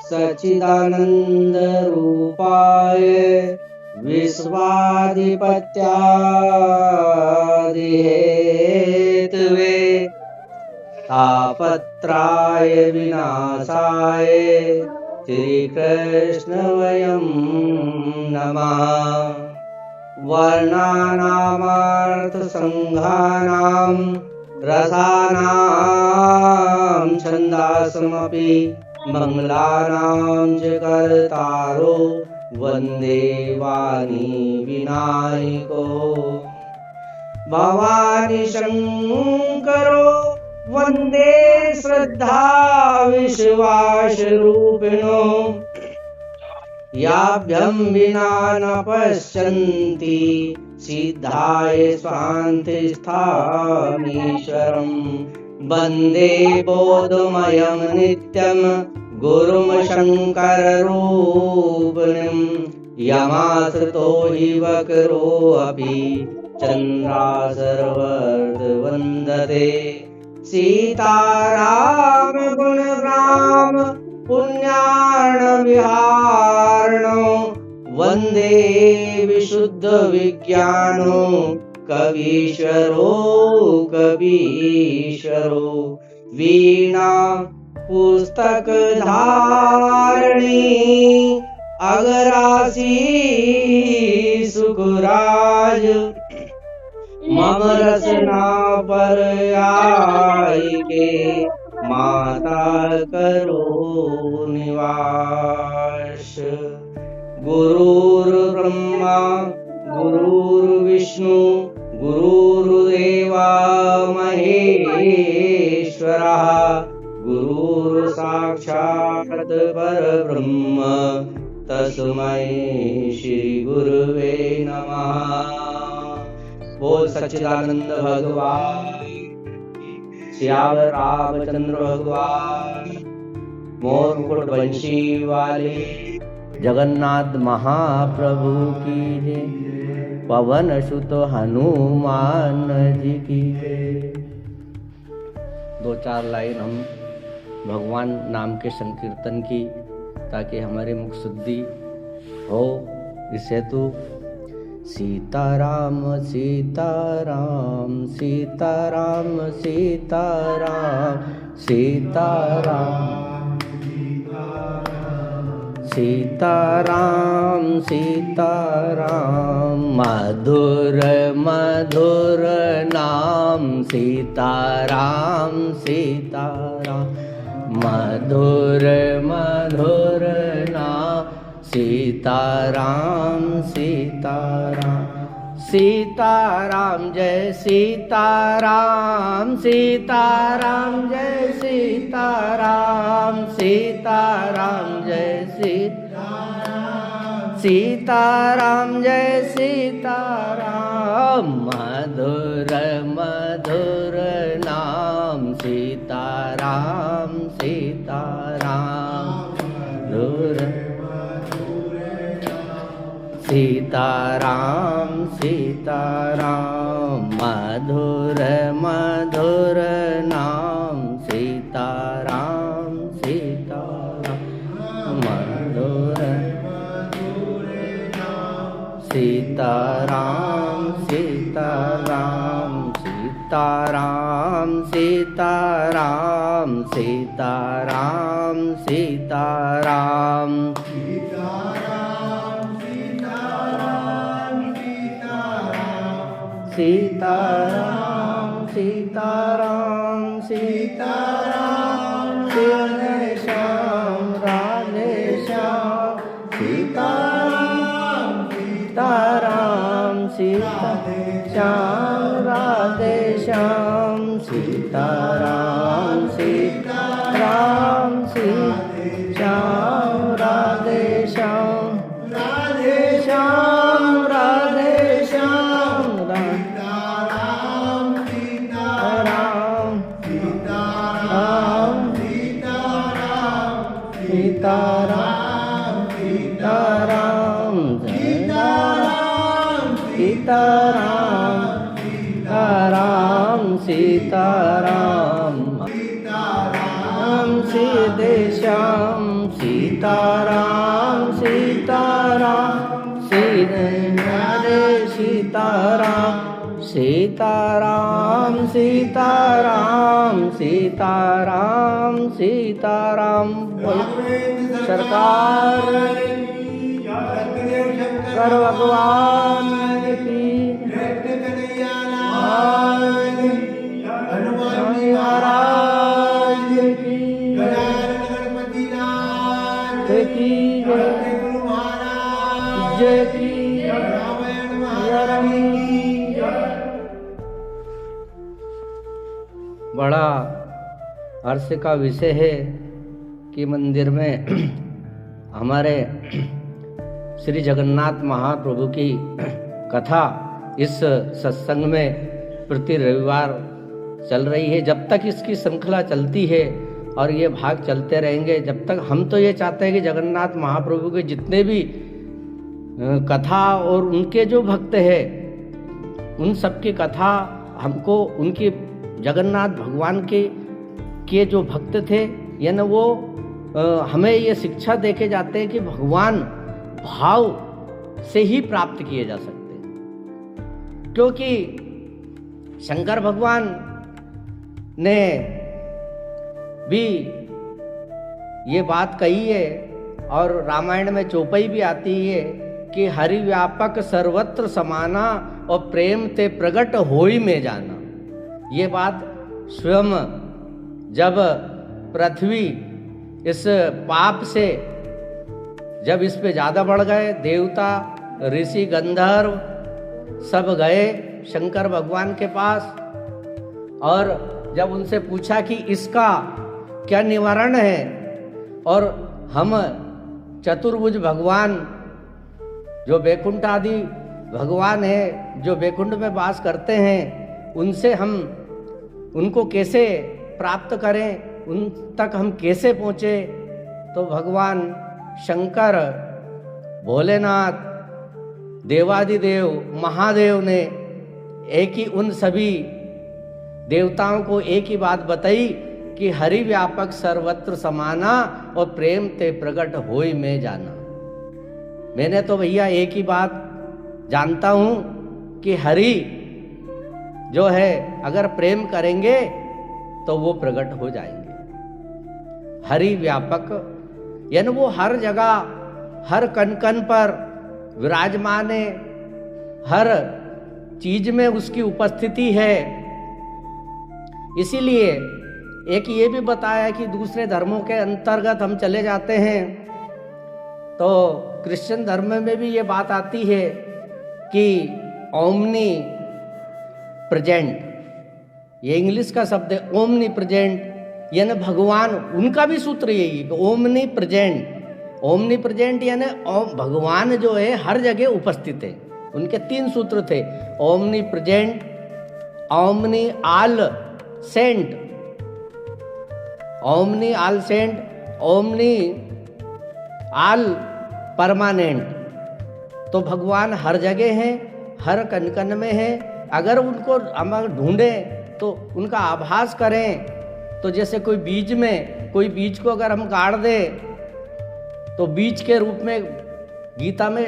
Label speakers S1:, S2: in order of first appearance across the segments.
S1: सच्चिदानंद रूपाय विश्वादिपत्यादिहेतवे तापत्राय विनाशाय श्रीकृष्ण वयं नमः। वर्णानामर्थसंघानां रसानां छन्दासमपि मंगलानां च कर्तारो वन्दे वाणी विनायको। भवानी शंकरो वन्दे श्रद्धा विश्वासरूपिणो याभ्यं विना न पश्यन्ति सिद्धाय स्वान्तिस्थामीश्वरं। वन्दे बोधमयं नित्यं गुरुं शङ्कररूपिणं यमाश्रितो हि वक्रोऽपि चन्द्रासर्ववर्धवन्दते। सीताराम गुणग्राम पुण्यार्णविहारणो वन्दे विशुद्धविज्ञानो कवीश्वरो कवीश्वरो। वीणा पुस्तकधारिणी अगरासी सुखराज मम रसना पर्यायिके माता करो निवास। गुरुर्ब्रह्मा गुरुर्विष्णु गुरुर्देवा महेश्वरः गुरुर्साक्षात् परब्रह्म तस्मै श्री गुरुवे नमः। बोल सच्चिदानंद भगवान श्यावर रामचंद्र भगवान मोर मुकुट बंशी वाले जगन्नाथ महाप्रभु की जय। पवन सुत हनुमान जी की जय। दो चार लाइन हम भगवान नाम के संकीर्तन की ताकि हमारी मुख शुद्धि हो। इस हेतु सीताराम सीताराम सीताराम सीताराम सीताराम सीताराम सीताराम मधुर मधुर नाम सीताराम सीताराम मधुर मधुर नाम सीताराम सीताराम सीताराम जय सीताराम सीताराम जय सीताराम सीताराम जय सीताराम जय सीताराम मधुर मधुर नाम सीताराम सीताराम मधुर सीताराम सीताराम मधुर मधुर नाम सीताराम सीताराम मधुर सीताराम सीताराम सीताराम सीताराम सीताराम सीताराम सीताराम सीताराम सीताराम राधे श्याम राधे श्याम सीताराम सीताराम सीताराम राधे श्याम सीताराम सीताराम सीताराम राधे श्याम राधे श्याम राधे श्याम सीताराम सीताराम सीताराम सीताराम सीताराम सीताराम सीते श्याम सीताराम सीताराम सीताराम हरे सीताराम सीताराम सीताराम सीताराम सीताराम। सरकार कर भगवान की महाराज की जय की बड़ा हर्ष का विषय है कि मंदिर में हमारे श्री जगन्नाथ महाप्रभु की कथा इस सत्संग में प्रति रविवार चल रही है। जब तक इसकी श्रृंखला चलती है और ये भाग चलते रहेंगे, जब तक हम तो ये चाहते हैं कि जगन्नाथ महाप्रभु के जितने भी कथा और उनके जो भक्त हैं उन सब की कथा हमको उनकी जगन्नाथ भगवान के जो भक्त थे यानी वो हमें ये शिक्षा देके जाते हैं कि भगवान भाव से ही प्राप्त किए जा सकते हैं, क्योंकि शंकर भगवान ने भी ये बात कही है और रामायण में चौपाई भी आती है कि हरि व्यापक सर्वत्र समाना और प्रेम ते प्रगट होई में जाना। ये बात स्वयं जब पृथ्वी इस पाप से जब इस पे ज़्यादा बढ़ गए, देवता ऋषि गंधर्व सब गए शंकर भगवान के पास और जब उनसे पूछा कि इसका क्या निवारण है, और हम चतुर्भुज भगवान जो वैकुंठ आदि भगवान है जो वैकुंठ में वास करते हैं उनसे हम उनको कैसे प्राप्त करें, उन तक हम कैसे पहुँचे, तो भगवान शंकर भोलेनाथ देवादिदेव महादेव ने एक ही उन सभी देवताओं को एक ही बात बताई कि हरि व्यापक सर्वत्र समाना और प्रेम ते प्रगट होई में जाना। मैंने तो भैया एक ही बात जानता हूँ कि हरि जो है अगर प्रेम करेंगे तो वो प्रकट हो जाएंगे। हरि व्यापक यानी वो हर जगह हर कण कण पर विराजमान है, हर चीज में उसकी उपस्थिति है। इसीलिए एक ये भी बताया कि दूसरे धर्मों के अंतर्गत हम चले जाते हैं तो क्रिश्चियन धर्म में भी ये बात आती है कि ओमनी प्रेजेंट, ये इंग्लिश का शब्द है ओमनी प्रेजेंट, यानी भगवान उनका भी सूत्र यही है ओमनी प्रेजेंट। ओमनी प्रेजेंट यानी भगवान जो है हर जगह उपस्थित है। उनके 3 सूत्र थे, ओमनी प्रेजेंट, ओमनी आल सेंट, ओमनी आल सेंट, ओमनी आल परमानेंट। तो भगवान हर जगह हैं, हर कण कण में हैं। अगर उनको हम ढूंढें तो उनका आभास करें, तो जैसे कोई बीज को अगर हम गाड़ दें तो बीज के रूप में गीता में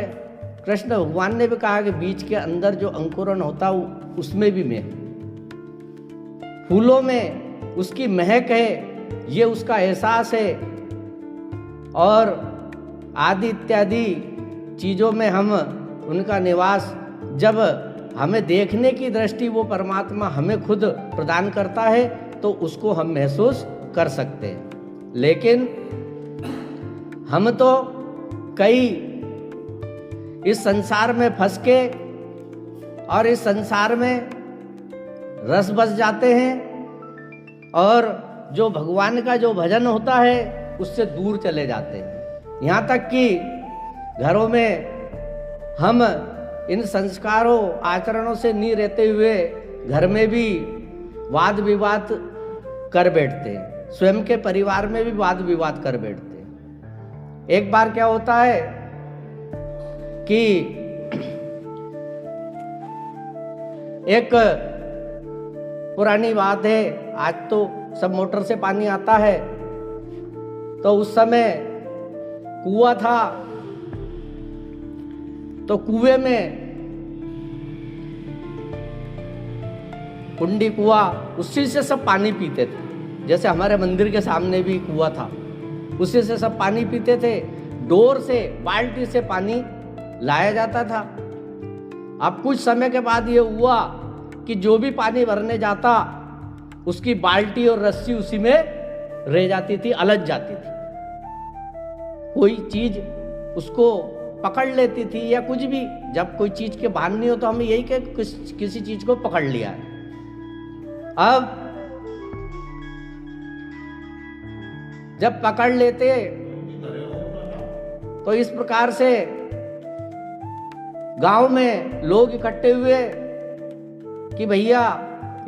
S1: कृष्ण भगवान ने भी कहा कि बीज के अंदर जो अंकुरण होता है उसमें भी मैं, फूलों में उसकी महक है, ये उसका एहसास है, और आदि इत्यादि चीज़ों में हम उनका निवास, जब हमें देखने की दृष्टि वो परमात्मा हमें खुद प्रदान करता है तो उसको हम महसूस कर सकते हैं। लेकिन हम तो कई इस संसार में फंस के और इस संसार में रस बस जाते हैं और जो भगवान का जो भजन होता है उससे दूर चले जाते हैं। यहाँ तक कि घरों में हम इन संस्कारों आचरणों से नहीं रहते हुए घर में भी वाद विवाद कर बैठते हैं, स्वयं के परिवार में भी वाद विवाद कर बैठते हैं। एक बार क्या होता है कि एक पुरानी बात है, आज तो सब मोटर से पानी आता है, तो उस समय कुआं था, तो कुएं में कुंडी कुआं, उसी से सब पानी पीते थे। जैसे हमारे मंदिर के सामने भी कुआं था, उसी से सब पानी पीते थे। डोर से, बाल्टी से पानी लाया जाता था। अब कुछ समय के बाद ये हुआ कि जो भी पानी भरने जाता, उसकी बाल्टी और रस्सी उसी में रह जाती थी, अलझ जाती थी। कोई चीज उसको पकड़ लेती थी या कुछ भी। जब कोई चीज के भान नहीं हो तो हमें यही कि किसी चीज को पकड़ लिया है। अब जब पकड़ लेते तो इस प्रकार से गांव में लोग इकट्ठे हुए कि भैया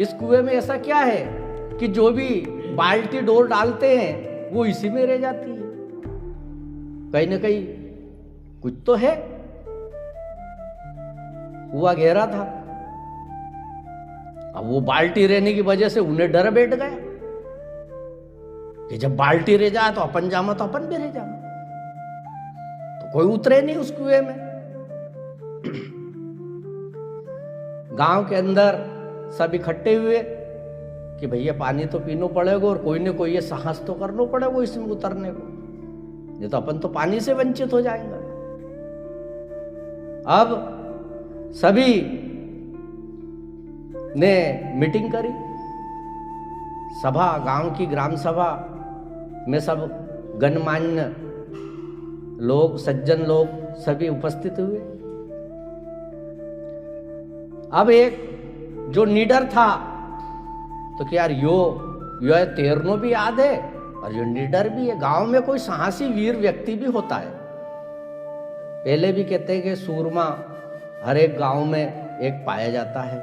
S1: इस कुएं में ऐसा क्या है कि जो भी बाल्टी डोर डालते हैं वो इसी में रह जाती है, कहीं ना कहीं कुछ तो है। कुआं गहरा था। अब वो बाल्टी रहने की वजह से उन्हें डर बैठ गया कि जब बाल्टी रह जाए तो अपन जामा तो अपन भी रह जामा, तो कोई उतरे नहीं उस कुएं में। गांव के अंदर सब इकट्ठे हुए कि भैया पानी तो पीना पड़ेगा और कोई ना कोई ये साहस तो करना पड़ेगा इसमें उतरने को, नहीं तो अपन तो पानी से वंचित हो जाएंगे। अब सभी ने मीटिंग करी, सभा, गांव की ग्राम सभा में सब गणमान्य लोग, सज्जन लोग सभी उपस्थित हुए। अब एक जो लीडर था तो क्या यार यो तैरनो भी याद है और यो लीडर भी है। गांव में कोई साहसी वीर व्यक्ति भी होता है। पहले भी कहते हैं कि सूरमा हर एक गांव में एक पाया जाता है।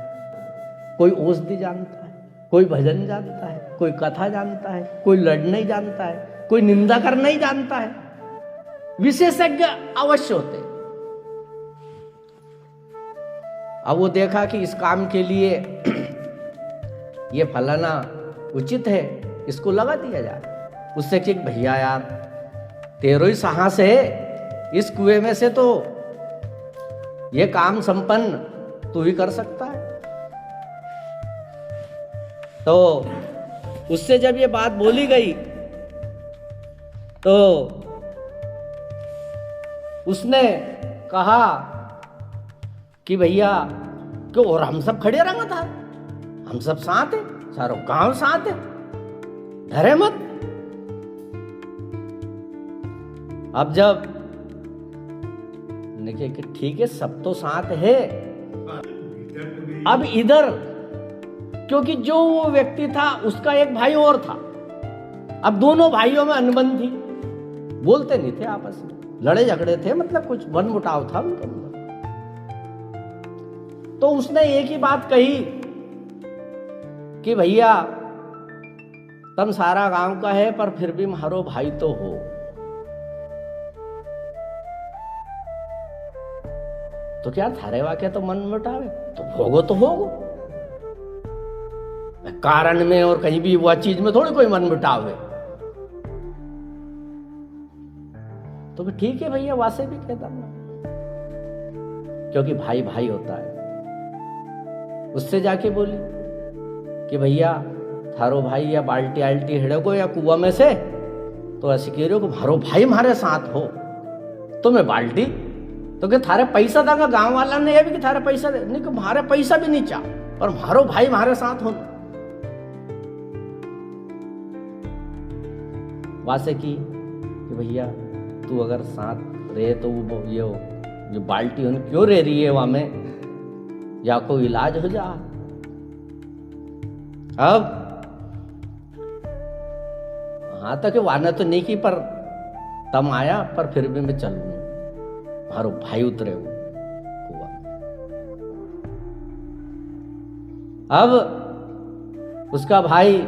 S1: कोई औषधि जानता है, कोई भजन जानता है, कोई कथा जानता है, कोई लड़ना ही जानता है, कोई निंदा करना ही जानता है। विशेषज्ञ अवश्य होते। अब वो देखा कि इस काम के लिए ये फलाना उचित है, इसको लगा दिया जाए। उससे कि भैया यार तेरो ही साहस है, इस कुएं में से तो ये काम संपन्न तू ही कर सकता है। तो उससे जब ये बात बोली गई तो उसने कहा कि भैया क्यों, और हम सब खड़े रंगा था, हम सब साथ हैं, सारों गांव साथ है, डरे मत। अब जब देखिए कि ठीक है सब तो साथ है, अब इधर क्योंकि जो वो व्यक्ति था उसका एक भाई और था। अब दोनों भाइयों में अनबन थी, बोलते नहीं थे आपस में, लड़े झगड़े थे, मतलब कुछ मनमुटाव था उनके अंदर। तो उसने एक ही बात कही कि भैया तुम सारा गांव का है पर फिर भी मारो भाई तो हो। तो क्या थारे वाक्य तो मन मुटावे तो भोगो तो होगो, कारण में और कहीं भी वह चीज में थोड़ी कोई मन मुटाव है। तो भी ठीक है भैया, वासे भी कहता हूं, क्योंकि भाई भाई होता है। उससे जाके बोली कि भैया थारो भाई या बाल्टी आल्टी हेड़े को या कुआं में से, तो ऐसे कह रहे हो कि मारो भाई हमारे साथ हो तो मैं बाल्टी, तो कि थारे पैसा देगा गांव वाला ने, ये भी कि थारे पैसा दे नहीं, कि मारे पैसा भी नहीं चाह पर मारो भाई हमारे साथ हो। वासे की कि भैया तू अगर साथ रहे तो वो ये जो बाल्टी होने क्यों रह रही है वहां में, या कोई इलाज हो जा। अब हाँ तक वाना तो नहीं की, पर तम आया, पर फिर भी मैं चलूंगा, मारो भाई उतरे हो कुआं। अब उसका भाई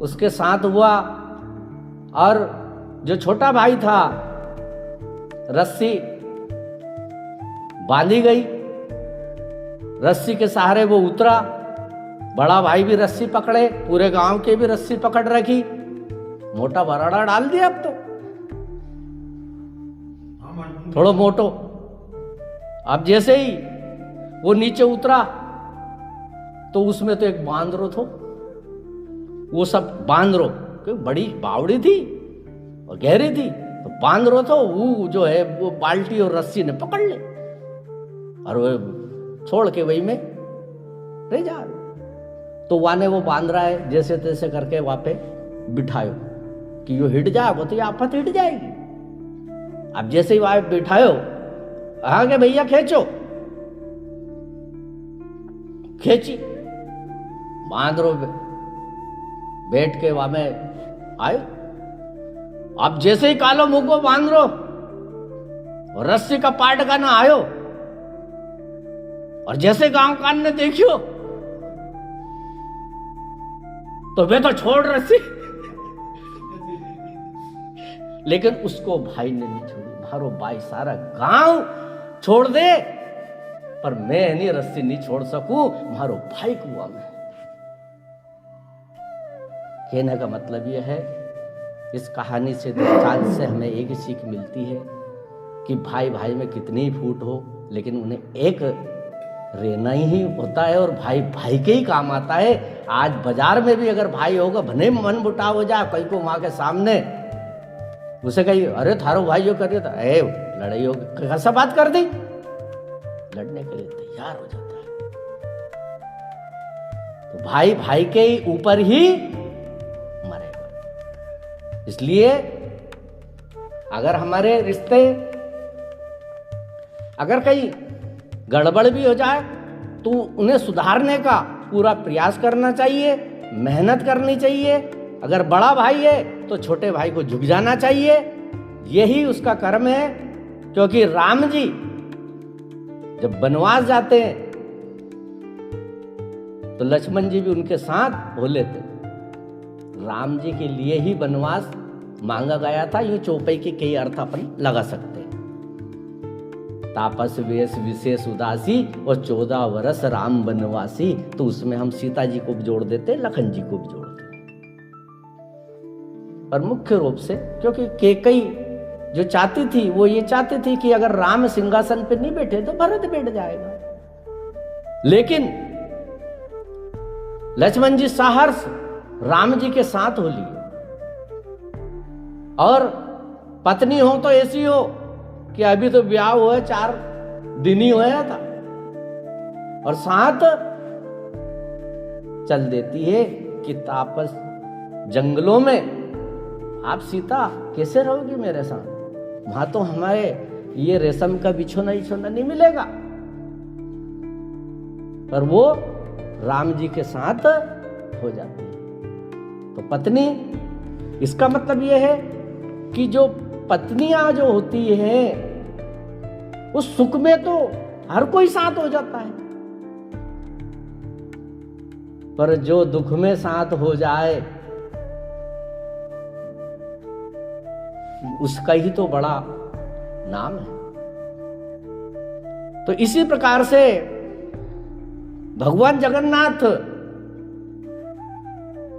S1: उसके साथ हुआ और जो छोटा भाई था रस्सी बांधी गई, रस्सी के सहारे वो उतरा। बड़ा भाई भी रस्सी पकड़े, पूरे गांव के भी रस्सी पकड़ रखी, मोटा बराड़ा डाल दिया। अब तो थोड़ा मोटो। अब जैसे ही वो नीचे उतरा तो उसमें तो एक बांदरो थो, वो सब बांदरो, क्योंकि बड़ी बावड़ी थी और गहरी थी, तो बांदरो तो वो जो है वो बाल्टी और रस्सी ने पकड़ ले और वो छोड़ के वही में रह जा। तो वाने वो बांध रहा है जैसे तैसे करके वहां पे बिठायो कि यो हिट जाएगा तो ये आफत हिट जाएगी। अब जैसे ही वहां बिठायो, आगे भैया खींचो, खींची, बांदरो बैठ के वहां में आयो। अब जैसे ही कालो मुंह को बांदरो और रस्सी का पाट गाना आयो और जैसे गांव कान ने देखियो तो वे तो छोड़ रस्सी लेकिन उसको भाई ने नहीं छोड़ी। मारो भाई सारा गांव छोड़ दे पर मैं नहीं रस्सी नहीं छोड़ सकूं, मारो भाई कुआं में। कहने का मतलब यह है, इस कहानी से दृष्टांत से हमें एक ही सीख मिलती है कि भाई भाई में कितनी ही फूट हो लेकिन उन्हें एक रहना ही होता है और भाई भाई के ही काम आता है। आज बाजार में भी अगर भाई होगा भले मन मुटाव हो जाए, कई को वहां के सामने उसे कही अरे थारो भाई यो कर रहा था, ए लड़ाई हो गई, कैसा बात कर दी, लड़ने के लिए तैयार हो जाता है। तो भाई भाई के ऊपर ही मरेगा। इसलिए अगर हमारे रिश्ते अगर कहीं गड़बड़ भी हो जाए तो उन्हें सुधारने का पूरा प्रयास करना चाहिए, मेहनत करनी चाहिए। अगर बड़ा भाई है तो छोटे भाई को झुक जाना चाहिए, यही उसका कर्म है। क्योंकि राम जी जब वनवास जाते हैं तो लक्ष्मण जी भी उनके साथ बोले थे। राम जी के लिए ही वनवास मांगा गया था। यूं चौपाई के कई अर्थ अपन लगा सकते हैं। तापस वेश विशेष उदासी और 14 वर्ष राम वनवासी, तो उसमें हम सीता जी को भी जोड़ देते, लखन जी को भी जोड़ देते। पर मुख्य रूप से क्योंकि कैकेयी जो चाहती थी वो ये चाहती थी कि अगर राम सिंहासन पे नहीं बैठे तो भरत बैठ जाएगा। लेकिन लक्ष्मण जी सहर्ष राम जी के साथ हो लिए। और पत्नी हो तो ऐसी हो कि अभी तो ब्याह हुआ 4 दिन ही होया था और साथ चल देती है कि तापस जंगलों में आप सीता कैसे रहोगी मेरे साथ, वहां तो हमारे ये रेशम का बिछोना नहीं मिलेगा। पर वो राम जी के साथ हो जाती है। तो पत्नी, इसका मतलब यह है कि जो पत्नियां जो होती है उस सुख में तो हर कोई साथ हो जाता है, पर जो दुख में साथ हो जाए उसका ही तो बड़ा नाम है। तो इसी प्रकार से भगवान जगन्नाथ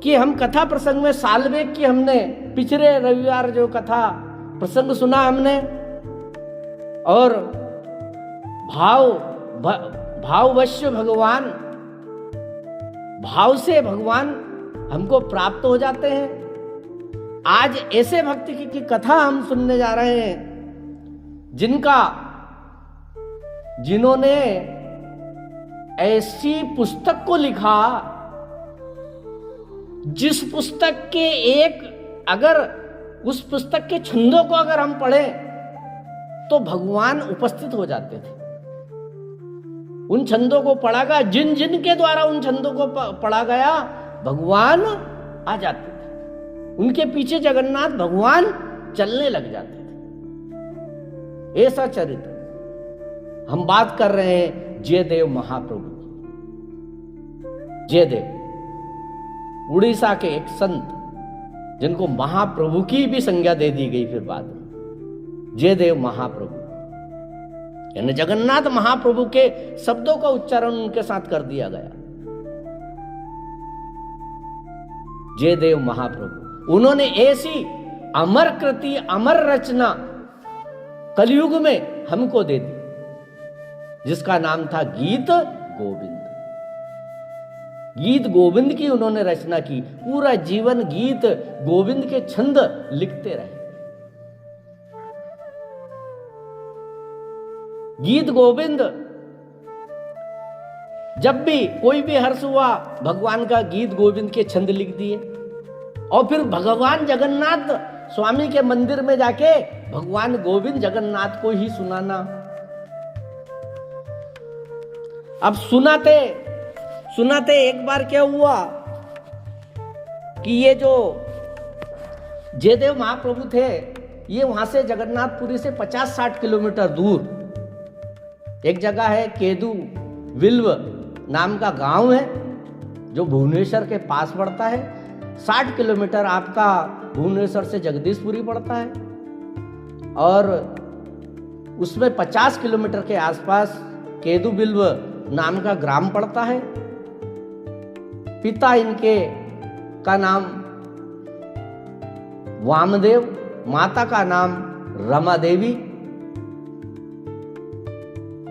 S1: की हम कथा प्रसंग में सालवेग की हमने पिछले रविवार जो कथा प्रसंग सुना हमने, और भाववश्य भगवान, भाव से भगवान हमको प्राप्त हो जाते हैं। आज ऐसे भक्त की कथा हम सुनने जा रहे हैं जिन्होंने ऐसी पुस्तक को लिखा जिस पुस्तक के अगर उस पुस्तक के छंदों को अगर हम पढ़ें तो भगवान उपस्थित हो जाते थे। उन छंदों को पढ़ा गया, जिन जिन के द्वारा उन छंदों को पढ़ा गया भगवान आ जाते थे। उनके पीछे जगन्नाथ भगवान चलने लग जाते थे। ऐसा चरित्र हम बात कर रहे हैं जयदेव महाप्रभु की। जयदेव उड़ीसा के एक संत जिनको महाप्रभु की भी संज्ञा दे दी गई फिर बाद में, जयदेव महाप्रभु, यानी जगन्नाथ महाप्रभु के शब्दों का उच्चारण उनके साथ कर दिया गया। जयदेव महाप्रभु, उन्होंने ऐसी अमर कृति, अमर रचना कलयुग में हमको दे दी, जिसका नाम था गीत गोविंद। गीत गोविंद की उन्होंने रचना की, पूरा जीवन गीत गोविंद के छंद लिखते रहे। गीत गोविंद, जब भी कोई भी हर्ष हुआ भगवान का गीत गोविंद के छंद लिख दिए, और फिर भगवान जगन्नाथ स्वामी के मंदिर में जाके भगवान गोविंद जगन्नाथ को ही सुनाना। अब सुनाते सुनाते एक बार क्या हुआ कि ये जो जयदेव महाप्रभु थे, ये वहां से जगन्नाथपुरी से 50-60 किलोमीटर दूर एक जगह है, केदू विल्व नाम का गांव है, जो भुवनेश्वर के पास पड़ता है। 60 किलोमीटर आपका भुवनेश्वर से जगदीशपुरी पड़ता है, और उसमें 50 किलोमीटर के आसपास केदू बिल्व नाम का ग्राम पड़ता है। पिता इनके का नाम वामदेव, माता का नाम रमा देवी।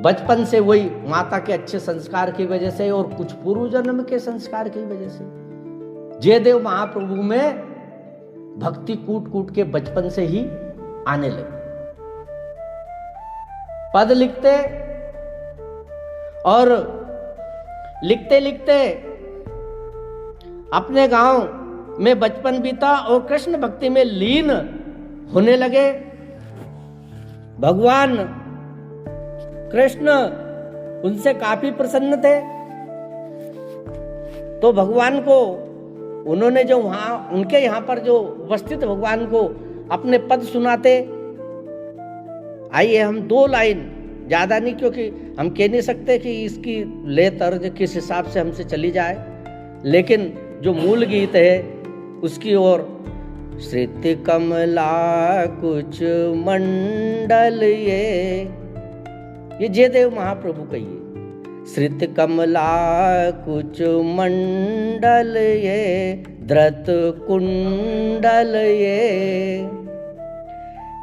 S1: बचपन से वही माता के अच्छे संस्कार की वजह से और कुछ पूर्व जन्म के संस्कार की वजह से जयदेव महाप्रभु में भक्ति कूट कूट के बचपन से ही आने लगी। पद लिखते और लिखते लिखते अपने गांव में बचपन बीता और कृष्ण भक्ति में लीन होने लगे। भगवान कृष्ण उनसे काफी प्रसन्न थे, तो भगवान को उन्होंने जो वहां उनके यहां पर जो उपस्थित भगवान को अपने पद सुनाते। आइए हम 2 लाइन, ज्यादा नहीं, क्योंकि हम कह नहीं सकते कि इसकी ले तर्ज किस हिसाब से हमसे चली जाए, लेकिन जो मूल गीत है उसकी ओर। श्रुति कमला कुछ मंडल ये जयदेव महाप्रभु का ये श्रुति कमला कुछ मंडल धृत कुंडल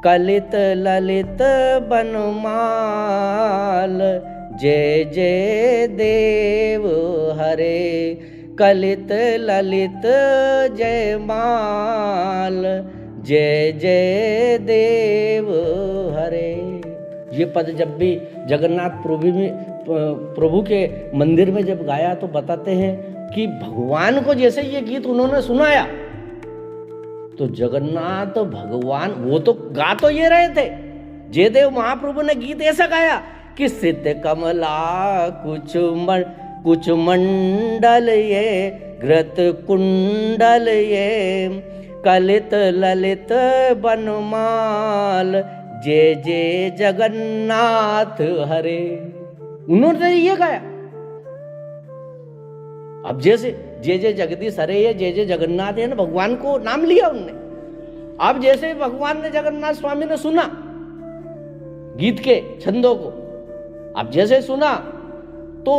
S1: कलित ललित बनमाल जय जय देव हरे कलित ललित जयमाल जय जय देव हरे। ये पद जब भी जगन्नाथ प्रभु के मंदिर में जब गाया तो बताते हैं कि भगवान को जैसे ये गीत उन्होंने सुनाया तो जगन्नाथ भगवान वो तो गा तो ये रहे थे, जयदेव महाप्रभु ने गीत ऐसा गाया कि सिद्ध कमला कुछ मंडल घृत कुंडल कलित ललित बनमाल जय जय जगन्नाथ हरे। उन्होंने ये गाया। अब जैसे जय जय जगदीश हरे है, जय जय जगन्नाथ है ना, भगवान को नाम लिया उनने। अब जैसे भगवान ने जगन्नाथ स्वामी ने सुना गीत के छंदों को, अब जैसे सुना तो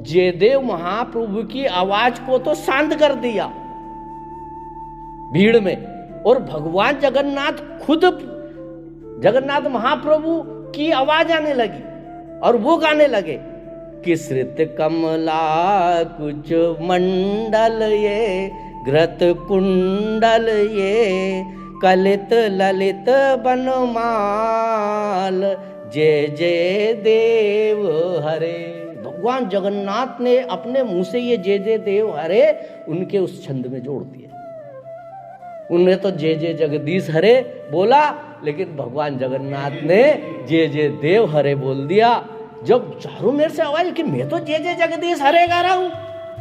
S1: जयदेव महाप्रभु की आवाज को तो शांत कर दिया भीड़ में, और भगवान जगन्नाथ खुद जगन्नाथ महाप्रभु की आवाज आने लगी और वो गाने लगे कि श्रुत कमला कुछ मंडल घृत कुंडल कलित ललित बनमाल जय जय देव हरे। भगवान जगन्नाथ ने अपने मुंह से ये जय जय देव हरे उनके उस छंद में जोड़ दिया। उन्हें तो जय जय जगदीश हरे बोला, लेकिन भगवान जगन्नाथ ने जय जय देव हरे बोल दिया। जब चारों मेरे से आवाज कि मैं तो जय जय जगदीश हरे गा रहा हूं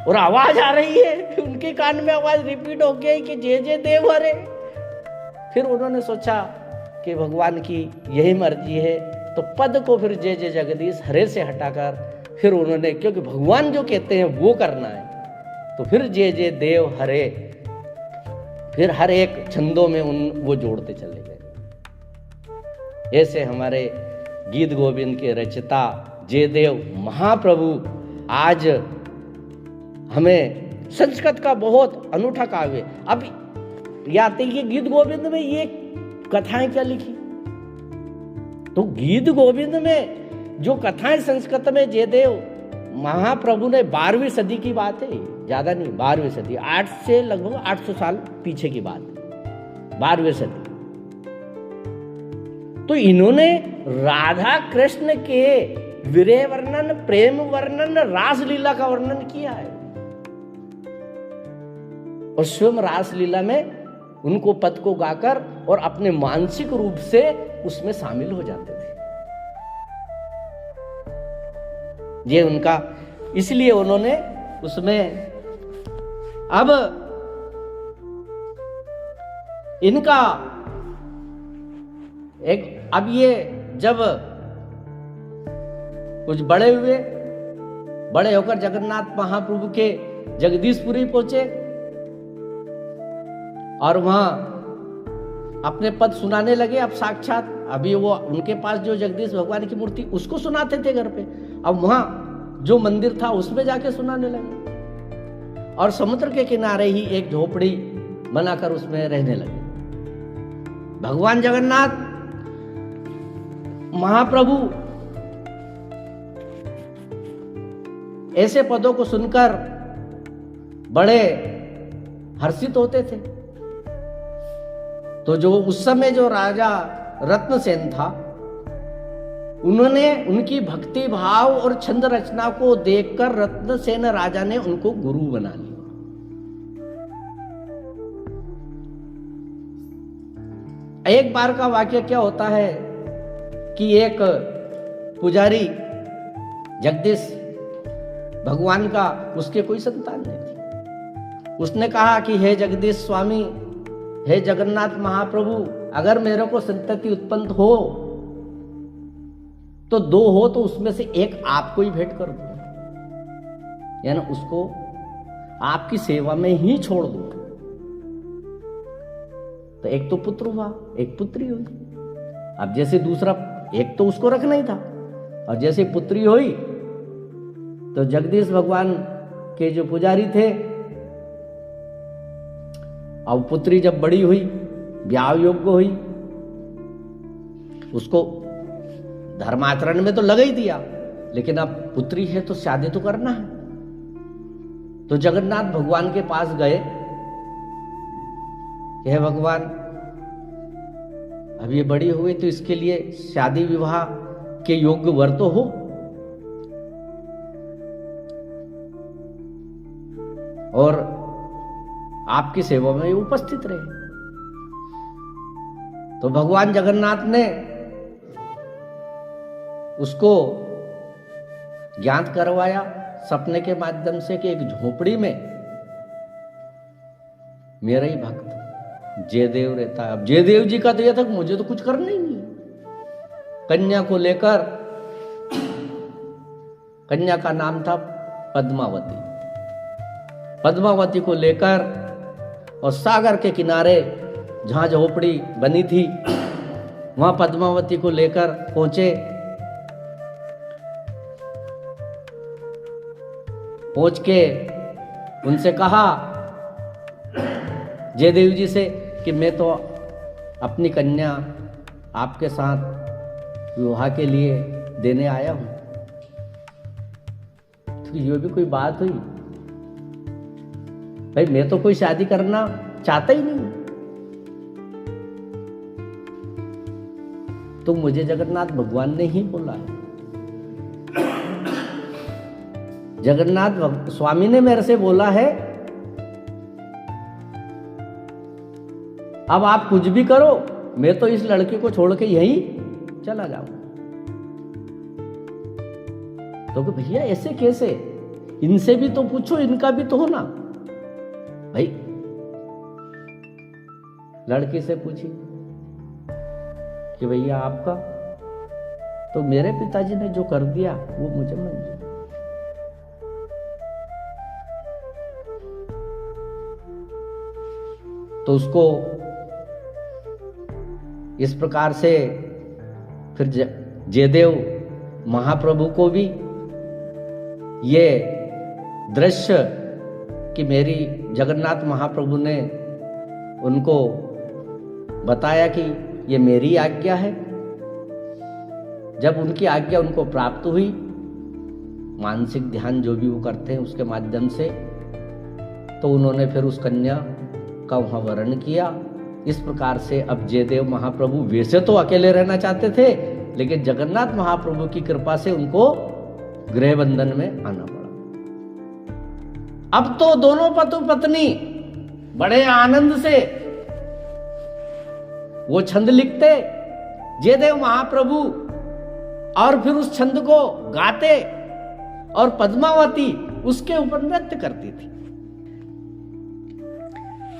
S1: और आवाज आ रही है, उनके कान में आवाज रिपीट हो गई कि जय जय देव हरे। फिर उन्होंने सोचा कि भगवान की यही मर्जी है, तो पद को फिर जय जय जगदीश हरे से हटाकर फिर उन्होंने, क्योंकि भगवान जो कहते हैं वो करना है, तो फिर जय जय देव हरे फिर हर एक छंदों में वो जोड़ते चले गए। ऐसे हमारे गीत गोविंद के रचयिता जयदेव महाप्रभु आज हमें संस्कृत का बहुत अनूठा काव्य। अब याते ये गीत गोविंद में ये कथाएं क्या लिखी, तो गीत गोविंद में जो कथाएं संस्कृत में जयदेव महाप्रभु ने 12वीं सदी की बात है, ज्यादा नहीं, 12वीं सदी, 8 से लगभग 800 साल पीछे की बात, 12वीं सदी। तो इन्होंने राधा कृष्ण के विरह वर्णन, प्रेम वर्णन, रासलीला का वर्णन किया है और स्वयं रासलीला में उनको पद को गाकर और अपने मानसिक रूप से उसमें शामिल हो जाते थे। ये उनका, इसलिए उन्होंने उसमें, अब इनका एक, अब ये जब कुछ बड़े हुए, बड़े होकर जगन्नाथ महाप्रभु के जगदीशपुरी पहुंचे और वहां अपने पद सुनाने लगे। अब साक्षात अभी वो उनके पास जो जगदीश भगवान की मूर्ति उसको सुनाते थे घर पे, अब वहां जो मंदिर था उसमें जाके सुनाने लगे और समुद्र के किनारे ही एक झोपड़ी बनाकर उसमें रहने लगे। भगवान जगन्नाथ महाप्रभु ऐसे पदों को सुनकर बड़े हर्षित होते थे। तो जो उस समय जो राजा रत्नसेन था, उन्होंने उनकी भक्ति भाव और छंद रचना को देखकर रत्नसेन राजा ने उनको गुरु बना लिया। एक बार का वाक्य क्या होता है कि एक पुजारी जगदीश भगवान का, उसके कोई संतान नहीं थी। उसने कहा कि हे जगदीश स्वामी, हे जगन्नाथ महाप्रभु, अगर मेरे को संतति उत्पन्न हो तो 2 हो तो उसमें से एक आपको ही भेंट कर दो, यानी उसको आपकी सेवा में ही छोड़ दो। तो एक तो पुत्र हुआ, एक पुत्री हुई। अब जैसे दूसरा, एक तो उसको रखना ही था, और जैसे पुत्री हुई तो जगदीश भगवान के जो पुजारी थे, अब पुत्री जब बड़ी हुई, ब्याह योग्य हुई, उसको धर्माचरण में तो लगा ही दिया, लेकिन अब पुत्री है तो शादी तो करना है। तो जगन्नाथ भगवान के पास गए कि हे भगवान, अब ये बड़ी हो गई तो इसके लिए शादी विवाह के योग्य वर तो हो, और आपकी सेवा में उपस्थित रहे। तो भगवान जगन्नाथ ने उसको ज्ञात करवाया सपने के माध्यम से कि एक झोपड़ी में मेरा ही भक्त जयदेव रहता है। अब जयदेव जी का तो यह था कि मुझे तो कुछ करना ही नहीं। कन्या को लेकर, कन्या का नाम था पद्मावती, पद्मावती को लेकर और सागर के किनारे जहां झोपड़ी बनी थी वहां पद्मावती को लेकर पहुंचे। पहुंच के उनसे कहा जयदेव जी से कि मैं तो अपनी कन्या आपके साथ विवाह के लिए देने आया हूं। तो ये भी कोई बात हुई? भाई मैं तो कोई शादी करना चाहता ही नहीं, तो मुझे जगन्नाथ भगवान ने ही बोला है। जगन्नाथ स्वामी ने मेरे से बोला है, अब आप कुछ भी करो, मैं तो इस लड़के को छोड़ के यहीं चला जाऊं। तो कि भैया ऐसे कैसे, इनसे भी तो पूछो, इनका भी तो हो ना। भाई लड़की से पूछी कि भैया आपका, तो मेरे पिताजी ने जो कर दिया वो मुझे मंजूर। तो उसको इस प्रकार से फिर जयदेव महाप्रभु को भी ये दृश्य कि मेरी जगन्नाथ महाप्रभु ने उनको बताया कि ये मेरी आज्ञा है जब उनकी आज्ञा उनको प्राप्त हुई, मानसिक ध्यान जो भी वो करते हैं उसके माध्यम से, तो उन्होंने फिर उस कन्या का वहां वर्ण किया। इस प्रकार से अब जयदेव महाप्रभु वैसे तो अकेले रहना चाहते थे, लेकिन जगन्नाथ महाप्रभु की कृपा से उनको गृह बंधन में आना पड़ा। अब तो दोनों पति पत्नी बड़े आनंद से वो छंद लिखते, जयदेव महाप्रभु, और फिर उस छंद को गाते, और पद्मावती उसके ऊपर नृत्य करती थी।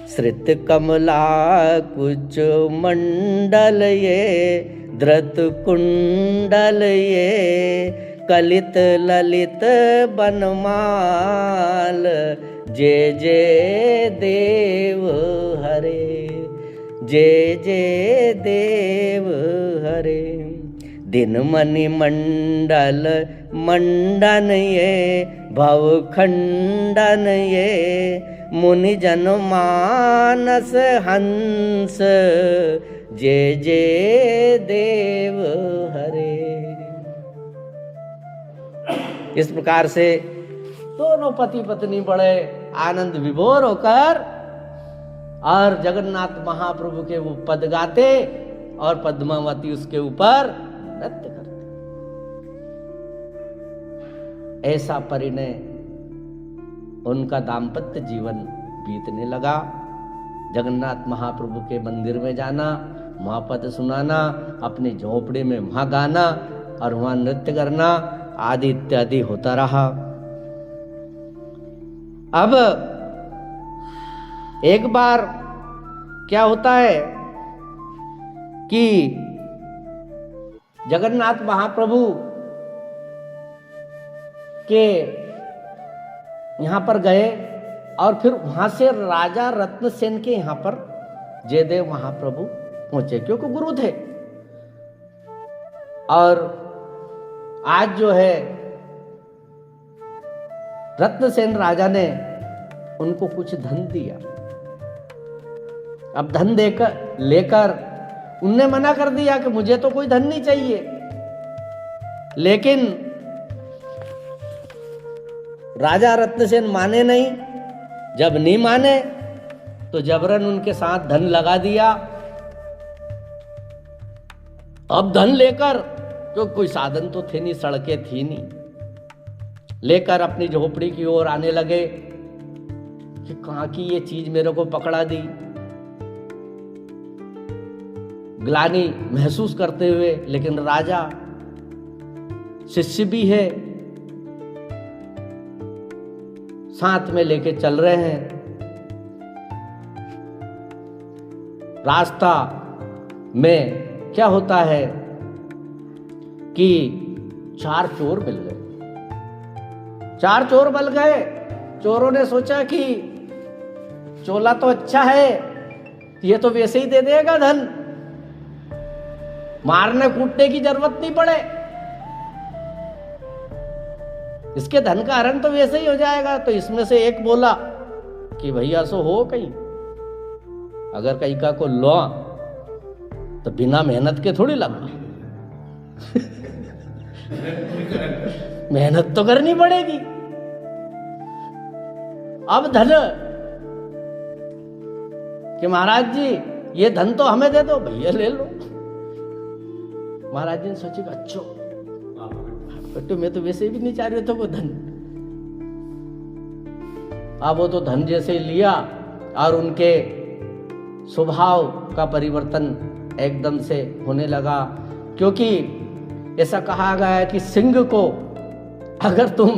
S1: श्रित कमला कुच मंडल ये, धृत कुंडल ये, कलित ललित बनमाल, जय जय देव हरे, जय जय देव हरे। दिन मणि मंडल मंडन ये, भव खंडन ये, मुनि जन मानस हंस, जय जय देव हरे। इस प्रकार से दोनों पति पत्नी बड़े आनंद विभोर होकर और जगन्नाथ महाप्रभु के वो पद गाते, और पद्मावती उसके ऊपर नृत्य करते। ऐसा परिणय उनका दाम्पत्य जीवन बीतने लगा। जगन्नाथ महाप्रभु के मंदिर में जाना, वहां पद सुनाना, अपनी झोपड़ी में वहां गाना और वहां नृत्य करना आदि इत्यादि होता रहा। अब एक बार क्या होता है कि जगन्नाथ महाप्रभु के यहां पर गए, और फिर वहां से राजा रत्नसेन के यहां पर जयदेव महाप्रभु पहुंचे, क्योंकि गुरु थे। और आज जो है रत्नसेन राजा ने उनको कुछ धन दिया। अब धन देकर लेकर उनने मना कर दिया कि मुझे तो कोई धन नहीं चाहिए, लेकिन राजा रत्नसेन माने नहीं। जब नहीं माने तो जबरन उनके साथ धन लगा दिया। अब धन लेकर, तो कोई साधन तो थे नहीं, सड़कें थी नहीं, लेकर अपनी झोपड़ी की ओर आने लगे कि कहां की ये चीज मेरे को पकड़ा दी। ग्लानि महसूस करते हुए, लेकिन राजा शिष्य भी है, साथ में लेके चल रहे हैं। रास्ता में क्या होता है कि 4 चोर मिल गए। 4 चोर मिल गए। चोरों ने सोचा कि चोला तो अच्छा है, ये तो वैसे ही दे देगा धन, मारने कूटने की जरूरत नहीं पड़े, इसके धन का हरण तो वैसे ही हो जाएगा। तो इसमें से एक बोला कि भैया सो हो कहीं, अगर कहीं का को लो तो बिना मेहनत के थोड़ी लगा, मेहनत तो करनी पड़ेगी। अब धन कि महाराज जी ये धन तो हमें दे दो, भैया ले लो। महाराज जी ने सोचेगा अच्छा तो मैं तो वैसे भी नहीं चाह रहे थे वो धन। अब वो तो धन जैसे लिया और उनके स्वभाव का परिवर्तन एकदम से होने लगा, क्योंकि ऐसा कहा गया है कि सिंह को अगर तुम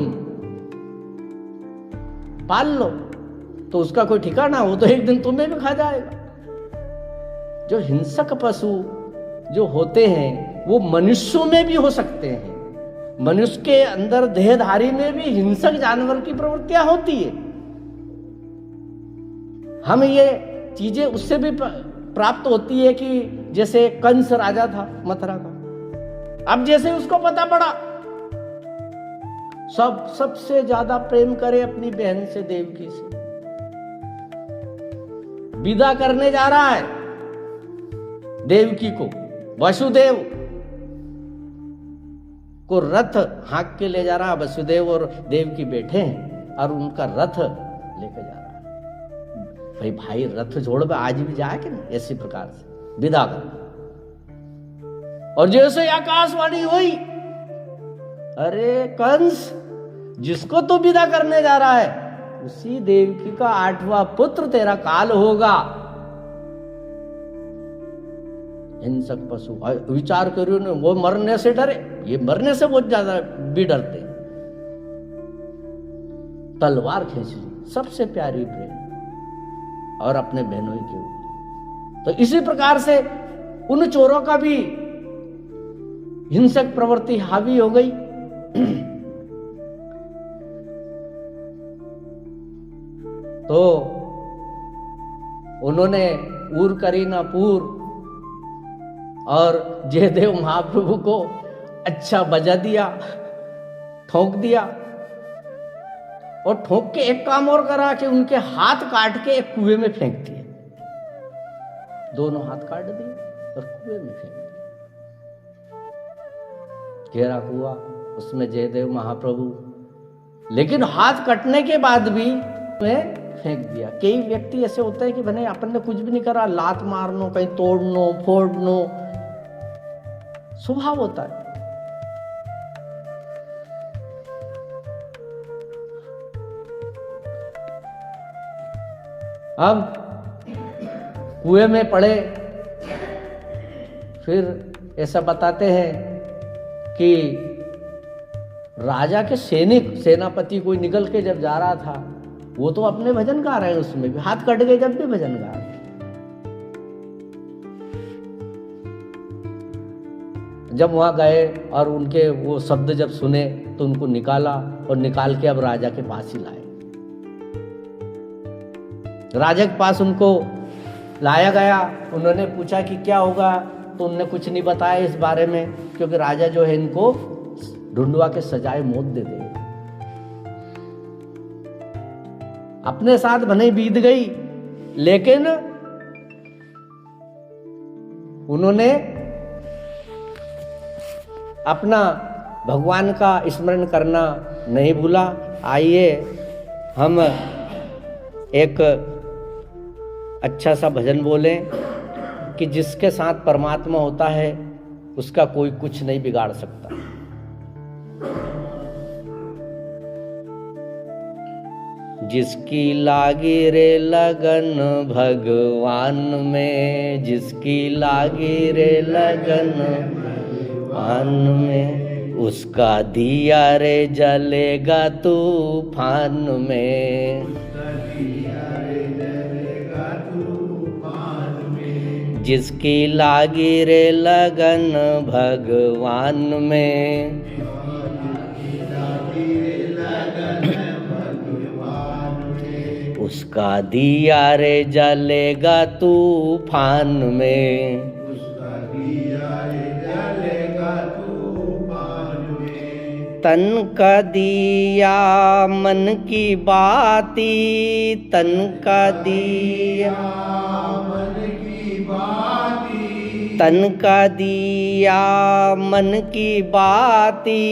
S1: पाल लो तो उसका कोई ठिकाना हो, तो एक दिन तुम्हें भी खा जाएगा। जो हिंसक पशु जो होते हैं वो मनुष्यों में भी हो सकते हैं। मनुष्य के अंदर देहधारी में भी हिंसक जानवर की प्रवृत्तियां होती है। हम ये चीजें उससे भी प्राप्त होती है कि जैसे कंस राजा था मथुरा का, अब जैसे उसको पता पड़ा सबसे ज्यादा प्रेम करे अपनी बहन से, देवकी से, विदा करने जा रहा है देवकी को। वसुदेव को रथ हाँक के ले जा रहा, वसुदेव और देव की बैठे हैं और उनका रथ लेकर जा रहा है। भाई रथ जोड़ में आज भी जाए कि नहीं, ऐसी प्रकार से विदा कर। और जैसे आकाशवाणी हुई, अरे कंस, जिसको तू विदा करने जा रहा है उसी देवकी का 8वां पुत्र तेरा काल होगा। हिंसक पशु विचार करियो ना, वो मरने से डरे, ये मरने से बहुत ज्यादा भी डरते। तलवार खींच ली, सबसे प्यारी प्रेम, और अपने बहनों के ऊपर। तो इसी प्रकार से उन चोरों का भी हिंसक प्रवृत्ति हावी हो गई। तो उन्होंने ऊर करी ना पूर और जयदेव महाप्रभु को अच्छा बजा दिया, ठोक दिया। और ठोक के एक काम और करा कि उनके हाथ काट के एक कुएं में फेंक दिए। दोनों हाथ काट दिए और कुएं में फेंक दिए। गहरा कुआ, उसमें जयदेव महाप्रभु, लेकिन हाथ कटने के बाद भी में फेंक दिया। कई व्यक्ति ऐसे होते हैं कि भले अपन ने कुछ भी नहीं करा, लात मारनो, कहीं तोड़नो फोड़नो स्वभाव होता है। अब कुएं में पड़े, फिर ऐसा बताते हैं कि राजा के सैनिक, सेनापति कोई निकल के जब जा रहा था, वो तो अपने भजन गा रहे हैं, उसमें भी हाथ कट गए जब भी भजन गा रहे। जब वहां गए और उनके वो शब्द जब सुने तो उनको निकाला और निकाल के अब राजा के पास ही लाए। राजा के पास उनको लाया गया, उन्होंने पूछा कि क्या होगा, तो उन्होंने कुछ नहीं बताया इस बारे में, क्योंकि राजा जो है इनको ढूंढवा के सजाए मौत दे दे। अपने साथ भले बीत गई, लेकिन उन्होंने अपना भगवान का स्मरण करना नहीं भूला। आइए हम एक अच्छा सा भजन बोलें कि जिसके साथ परमात्मा होता है उसका कोई कुछ नहीं बिगाड़ सकता। जिसकी लागी रे लगन भगवान में, जिसकी लागी रे लगन भगवान में, उसका दिया रे जलेगा तूफान में। जिसकी लागी रे लगन भगवान में, उसका दिया रे जलेगा तूफान में। तन का दिया मन की बाती, तन का दिया मन की बाती, तन का दिया मन की बाती,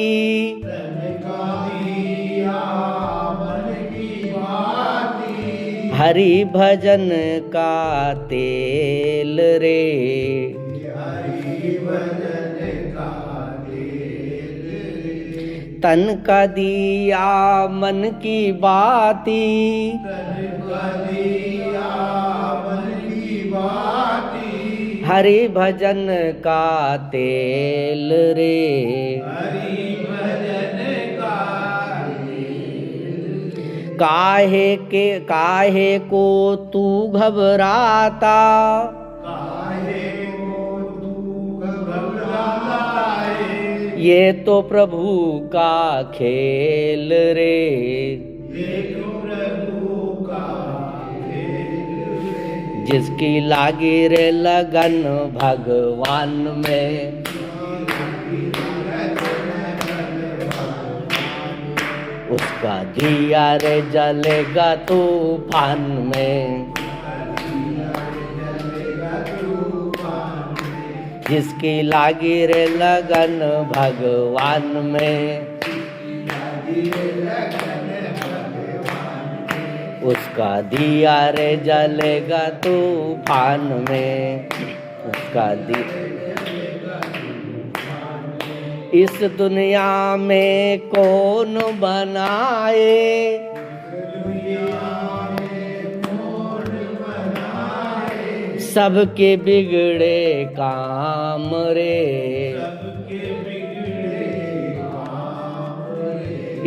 S1: तन का दिया मन की बाती, हरि भजन का तेल रे, हरि भजन का तेल रे। तन का दिया मन की बाती, तन का दिया मन की बाती, हरि भजन का तेल रे, हरि भजन का तेल। काहे को तू घबराता, काहे को तू घबराता है, ये तो प्रभु का खेल रे, ये तो प्रभु का खेल रे। जिसकी लागी रे लगन भगवान में, उसका दिया रे जलेगा तूफान में। जिसकी लागी रे लगन भगवान में, उसका दिया रे जलेगा तूफान में, उसका दिया। इस दुनिया में कौन बनाए, सबके बिगड़े काम रे,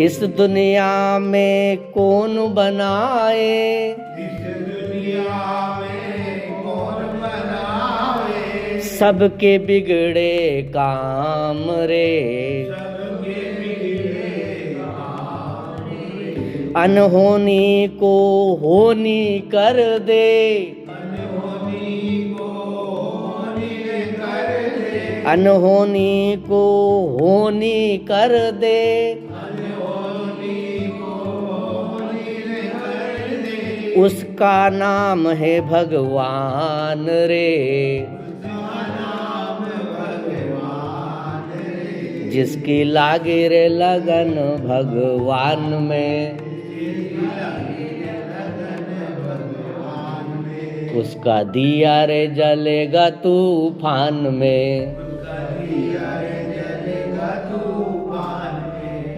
S1: इस दुनिया में कौन बनाए, सबके बिगड़े काम रे, अनहोनी को होनी कर दे, अनहोनी को होनी कर दे, उसका नाम है भगवान रे, जिसकी लागे रे लगन भगवान में, उसका दिया रे जलेगा तूफान में,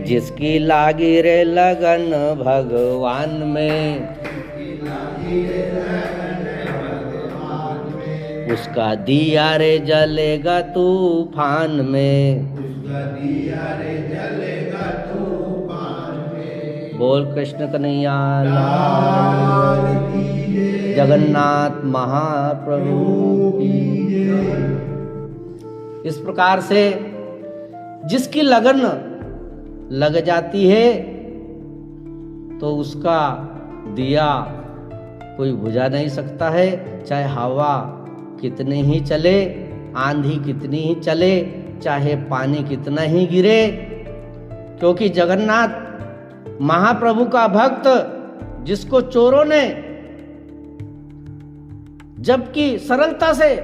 S1: जिसकी लागी रे लगन भगवान में, उसका दिया रे जलेगा तूफान में, बोल कृष्ण कन्हैया लाल की, जगन्नाथ महाप्रभु की। इस प्रकार से जिसकी लगन लग जाती है तो उसका दिया कोई बुझा नहीं सकता है, चाहे हवा कितनी ही चले, आंधी कितनी ही चले, चाहे पानी कितना ही गिरे, क्योंकि जगन्नाथ महाप्रभु का भक्त जिसको चोरों ने जबकि सरलता से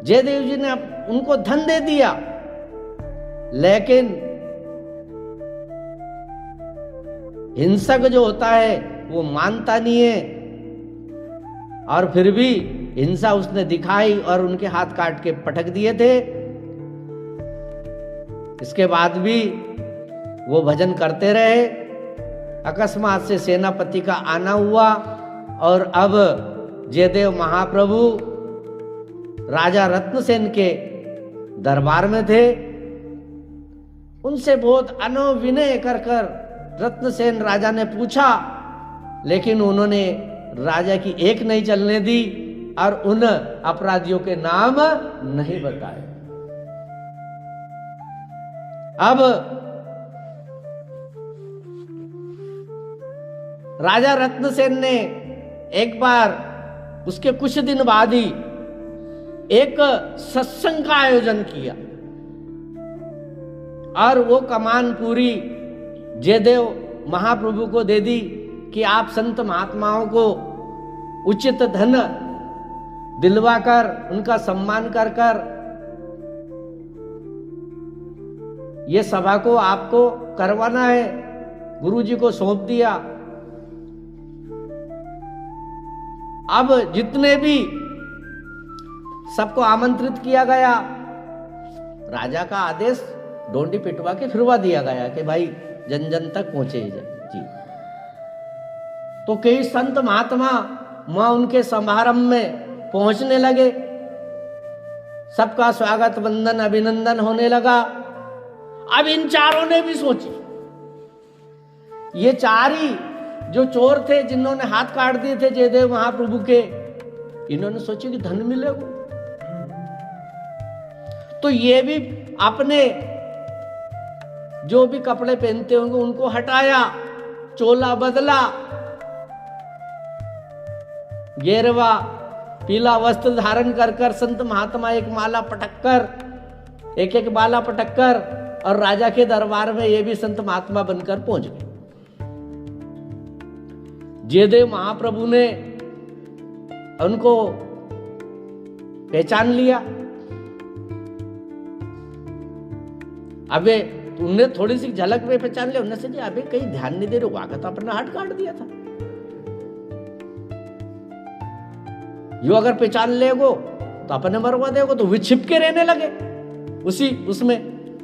S1: जयदेव जी ने उनको धन दे दिया, लेकिन हिंसक जो होता है वो मानता नहीं है, और फिर भी हिंसा उसने दिखाई और उनके हाथ काट के पटक दिए थे। इसके बाद भी वो भजन करते रहे। अकस्मात से सेनापति का आना हुआ और अब जयदेव महाप्रभु राजा रत्नसेन के दरबार में थे। उनसे बहुत अनविनय कर कर रत्नसेन राजा ने पूछा, लेकिन उन्होंने राजा की एक नहीं चलने दी और उन अपराधियों के नाम नहीं बताए। अब राजा रत्नसेन ने एक बार उसके कुछ दिन बाद ही एक सत्संग का आयोजन किया और वो कमान पूरी जयदेव महाप्रभु को दे दी कि आप संत महात्माओं को उचित धन दिलवाकर उनका सम्मान कर कर ये सभा को आपको करवाना है। गुरुजी को सौंप दिया। अब जितने भी सबको आमंत्रित किया गया, राजा का आदेश डोंडी पिटवा के फिरवा दिया गया कि भाई जन जन तक पहुंचे जी। तो कई संत महात्मा वहां उनके समारंभ में पहुंचने लगे। सबका स्वागत वंदन अभिनंदन होने लगा। अब इन चारों ने भी सोची, ये चार ही जो चोर थे जिन्होंने हाथ काट दिए थे जयदेव महाप्रभु के, इन्होंने सोचा कि धन मिलेगा, तो ये भी अपने जो भी कपड़े पहनते होंगे उनको हटाया, चोला बदला, गेरवा पीला वस्त्र धारण कर कर संत महात्मा एक माला पटककर, एक एक माला पटककर और राजा के दरबार में ये भी संत महात्मा बनकर पहुंच गए। जयदेव महाप्रभु ने उनको पहचान लिया अबे उनने थोड़ी सी झलक में पहचान लिया, उनने से जी अबे कहीं ध्यान नहीं दे रहे, वाका तो अपने हाथ काट दिया था। यो अगर पहचान लेगो तो अपने मरवा देगो, तो वे छिपके रहने लगे उसी उसमें,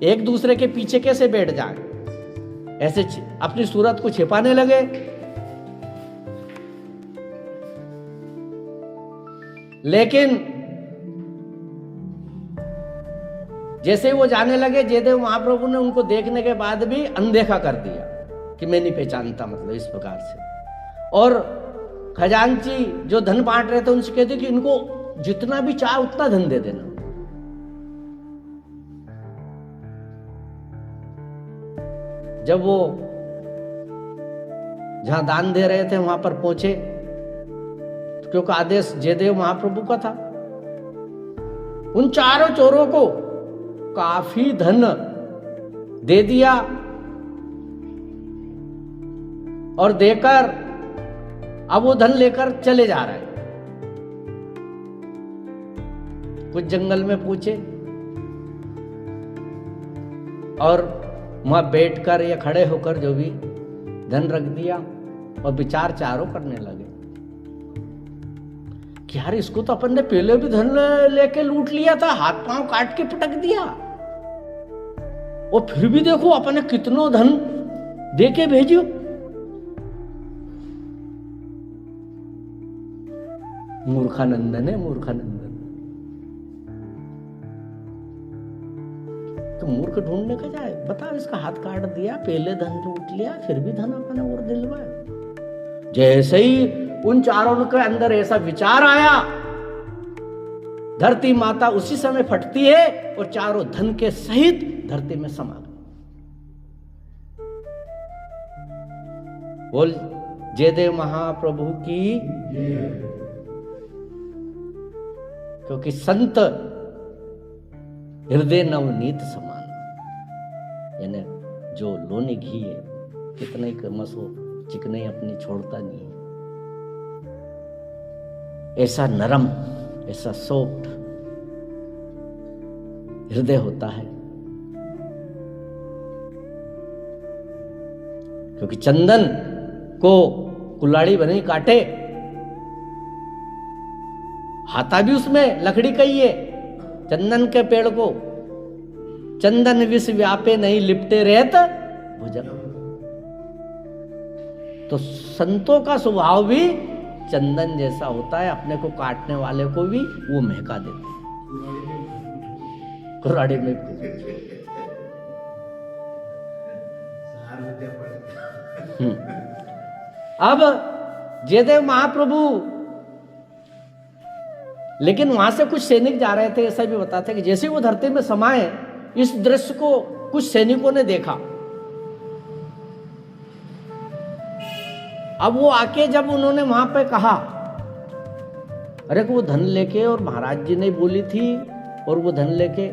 S1: एक दूसरे के पीछे कैसे बैठ जाए, ऐसे अपनी सूरत को छिपाने लगे। लेकिन जैसे वो जाने लगे, जयदेव महाप्रभु ने उनको देखने के बाद भी अनदेखा कर दिया कि मैं नहीं पहचानता, मतलब इस प्रकार से। और खजांची जो धन बांट रहे थे उनसे कहते कि इनको जितना भी चाहे उतना धन दे देना। जब वो जहां दान दे रहे थे वहां पर पहुंचे, क्योंकि आदेश जयदेव महाप्रभु का था, उन चारों चोरों को काफी धन दे दिया और देकर अब वो धन लेकर चले जा रहे हैं। कुछ जंगल में पूछे और वहां बैठकर या खड़े होकर जो भी धन रख दिया और विचार चारों करने लगे कि यार इसको तो अपन ने पहले भी धन लेके लूट लिया था, हाथ पांव काट के पटक दिया, और फिर भी देखो अपन ने कितना धन दे के भेजो। मूर्खानंदन है, मूर्खानंदन। तो मूर्ख ढूंढने का जाए, बताओ इसका हाथ काट दिया, पहले धन लूट लिया, फिर भी धन अपने और दिलवाया। जैसे ही उन चारों के अंदर ऐसा विचार आया, धरती माता उसी समय फटती है और चारों धन के सहित धरती में समा गए। बोल जयदेव महाप्रभु की। क्योंकि संत हृदय नवनीत समान, यानी जो लोने घी है, कितने ही मसो चिकने अपनी छोड़ता नहीं है, ऐसा नरम, ऐसा सॉफ्ट हृदय होता है। क्योंकि चंदन को कुल्हाड़ी बनी काटे, हाथा भी उसमें लकड़ी का ही है। चंदन के पेड़ को चंदन विष व्यापे नहीं लिपटे रहत भुजंग। तो संतों का स्वभाव भी चंदन जैसा होता है, अपने को काटने वाले को भी वो महका देते हैं। कुल्हाड़ी में अब जयदेव महाप्रभु, लेकिन वहां से कुछ सैनिक जा रहे थे, ऐसा भी बताते कि जैसे वो धरती में समाये, इस दृश्य को कुछ सैनिकों ने देखा। अब वो आके जब उन्होंने वहां पे कहा, अरे वो धन लेके, और महाराज जी ने बोली थी, और वो धन लेके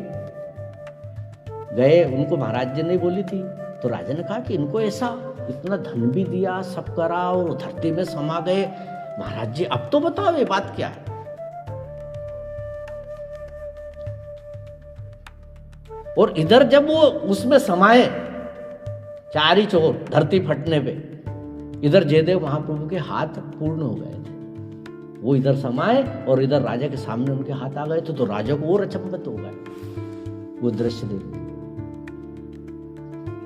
S1: गए, उनको महाराज जी ने बोली थी। तो राजा ने कहा कि इनको ऐसा इतना धन भी दिया, सब करा, और धरती में समा गए। महाराज जी अब तो बताओ ये बात क्या है। और इधर जब वो उसमें समाये, चार ही चोर धरती फटने पे, इधर जयदेव महाप्रभु के हाथ पूर्ण हो गए थे। वो इधर समाये और इधर राजा के सामने उनके हाथ आ गए थे, तो राजा को और अचंभित हो गए वो दृश्य देख।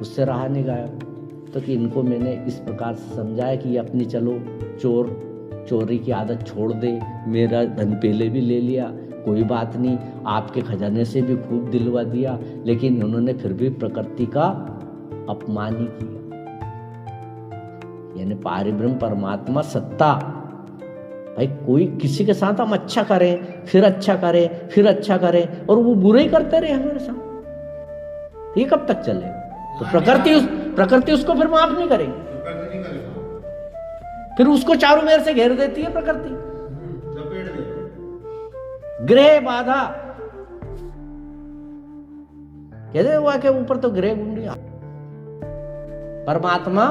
S1: उससे रहा नहीं गया, तो कि इनको मैंने इस प्रकार से समझाया कि अपनी चलो चोरी की आदत छोड़ दे, मेरा धन पहले भी ले लिया, कोई बात नहीं, आपके खजाने से भी खूब दिलवा दिया, लेकिन उन्होंने फिर भी प्रकृति का अपमान ही किया। यानी पारिब्रह्म परमात्मा सत्ता, भाई कोई किसी के साथ हम अच्छा करें, फिर अच्छा करें, फिर अच्छा करें, और वो बुरे ही करते रहे हमारे साथ, ये कब तक चलेगा? तो प्रकृति उसको फिर माफ नहीं करेगी, फिर उसको चारों मेर से घेर देती है प्रकृति, ग्रह बाधा। कहते हुआ के ऊपर तो ग्रह गुंडिया, परमात्मा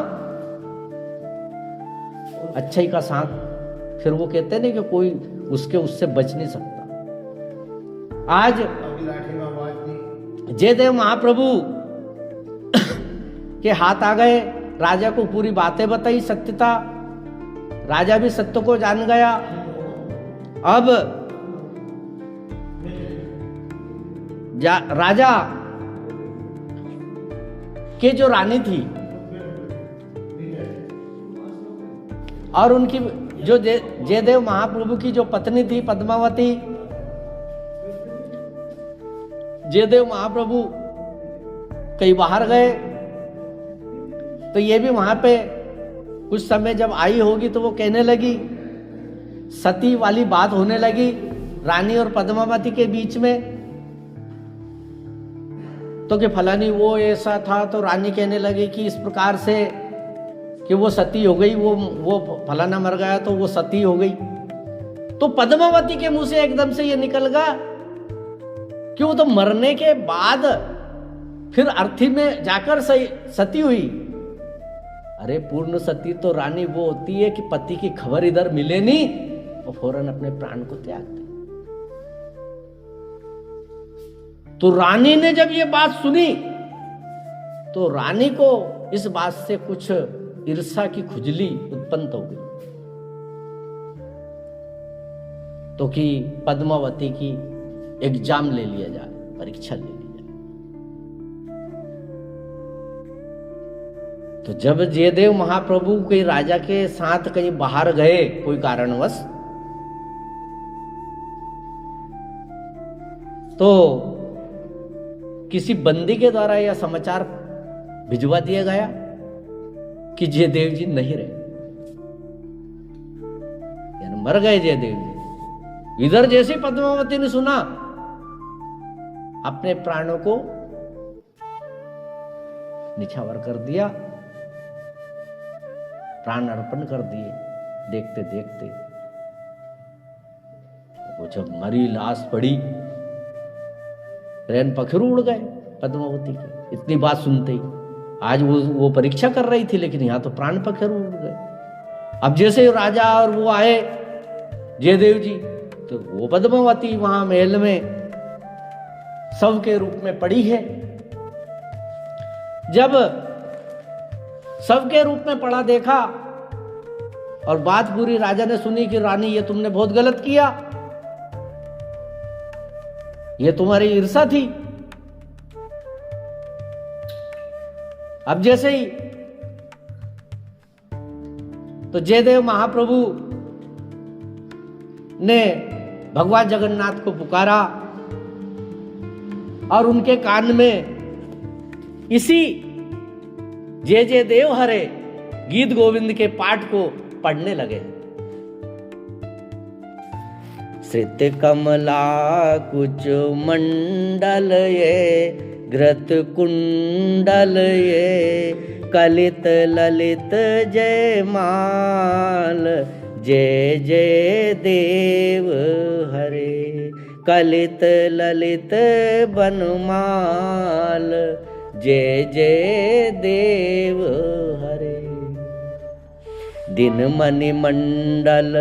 S1: अच्छाई का साथ, फिर वो कहते नहीं कि कोई उससे बच नहीं सकता। आज जयदेव महाप्रभु के हाथ आ गए। राजा को पूरी बातें बताई, सत्यता। राजा भी सत्य को जान गया। अब राजा के जो रानी थी और उनकी जो जयदेव महाप्रभु की जो पत्नी थी पद्मावती, जयदेव महाप्रभु कहीं बाहर गए तो ये भी वहां पे कुछ समय जब आई होगी तो वो कहने लगी, सती वाली बात होने लगी रानी और पद्मावती के बीच में। तो कि फलानी वो ऐसा था, तो रानी कहने लगी कि इस प्रकार से कि वो सती हो गई, वो फलाना मर गया तो वो सती हो गई। तो पद्मावती के मुंह से एकदम से ये निकल गया कि वो तो मरने के बाद फिर अर्थी में जाकर सती हुई। अरे पूर्ण सती तो रानी वो होती है कि पति की खबर इधर मिले नहीं और फौरन अपने प्राण को त्याग दे। तो रानी ने जब ये बात सुनी तो रानी को इस बात से कुछ ईर्ष्या की खुजली उत्पन्न हो गई, तो कि पद्मावती की एग्जाम ले लिया जाए, परीक्षा ले ली जाए। तो जब जयदेव महाप्रभु के राजा के साथ कहीं बाहर गए कोई कारणवश, तो किसी बंदी के द्वारा यह समाचार भिजवा दिया गया कि जयदेव जी नहीं रहे, यानी मर गए जयदेव जी। इधर जैसे पद्मावती ने सुना, अपने प्राणों को निछावर कर दिया, प्राण अर्पण कर दिए। देखते देखते वो जब मरी लाश पड़ी, रैन पखेरु उड़ गए पद्मावती के। इतनी बात सुनते ही आज वो परीक्षा कर रही थी, लेकिन यहां तो प्राण पखेरु उड़ गए। अब जैसे राजा और वो आए जयदेव जी, तो वो पद्मावती वहां महल में शव के रूप में पड़ी है। जब शव के रूप में पड़ा देखा और बात पूरी राजा ने सुनी कि रानी ये तुमने बहुत गलत किया, ये तुम्हारी ईर्ष्या थी। अब जैसे ही तो जयदेव महाप्रभु ने भगवान जगन्नाथ को पुकारा और उनके कान में इसी जय जय देव हरे गीत गोविंद के पाठ को पढ़ने लगे। श्रित कमला कुच मंडल ये, घृत कुंडल ये, कलित ललित जय माल, जय जय देव हरे। कलित ललित बनमाल, जय जय देव हरे। दिन मणि मंडल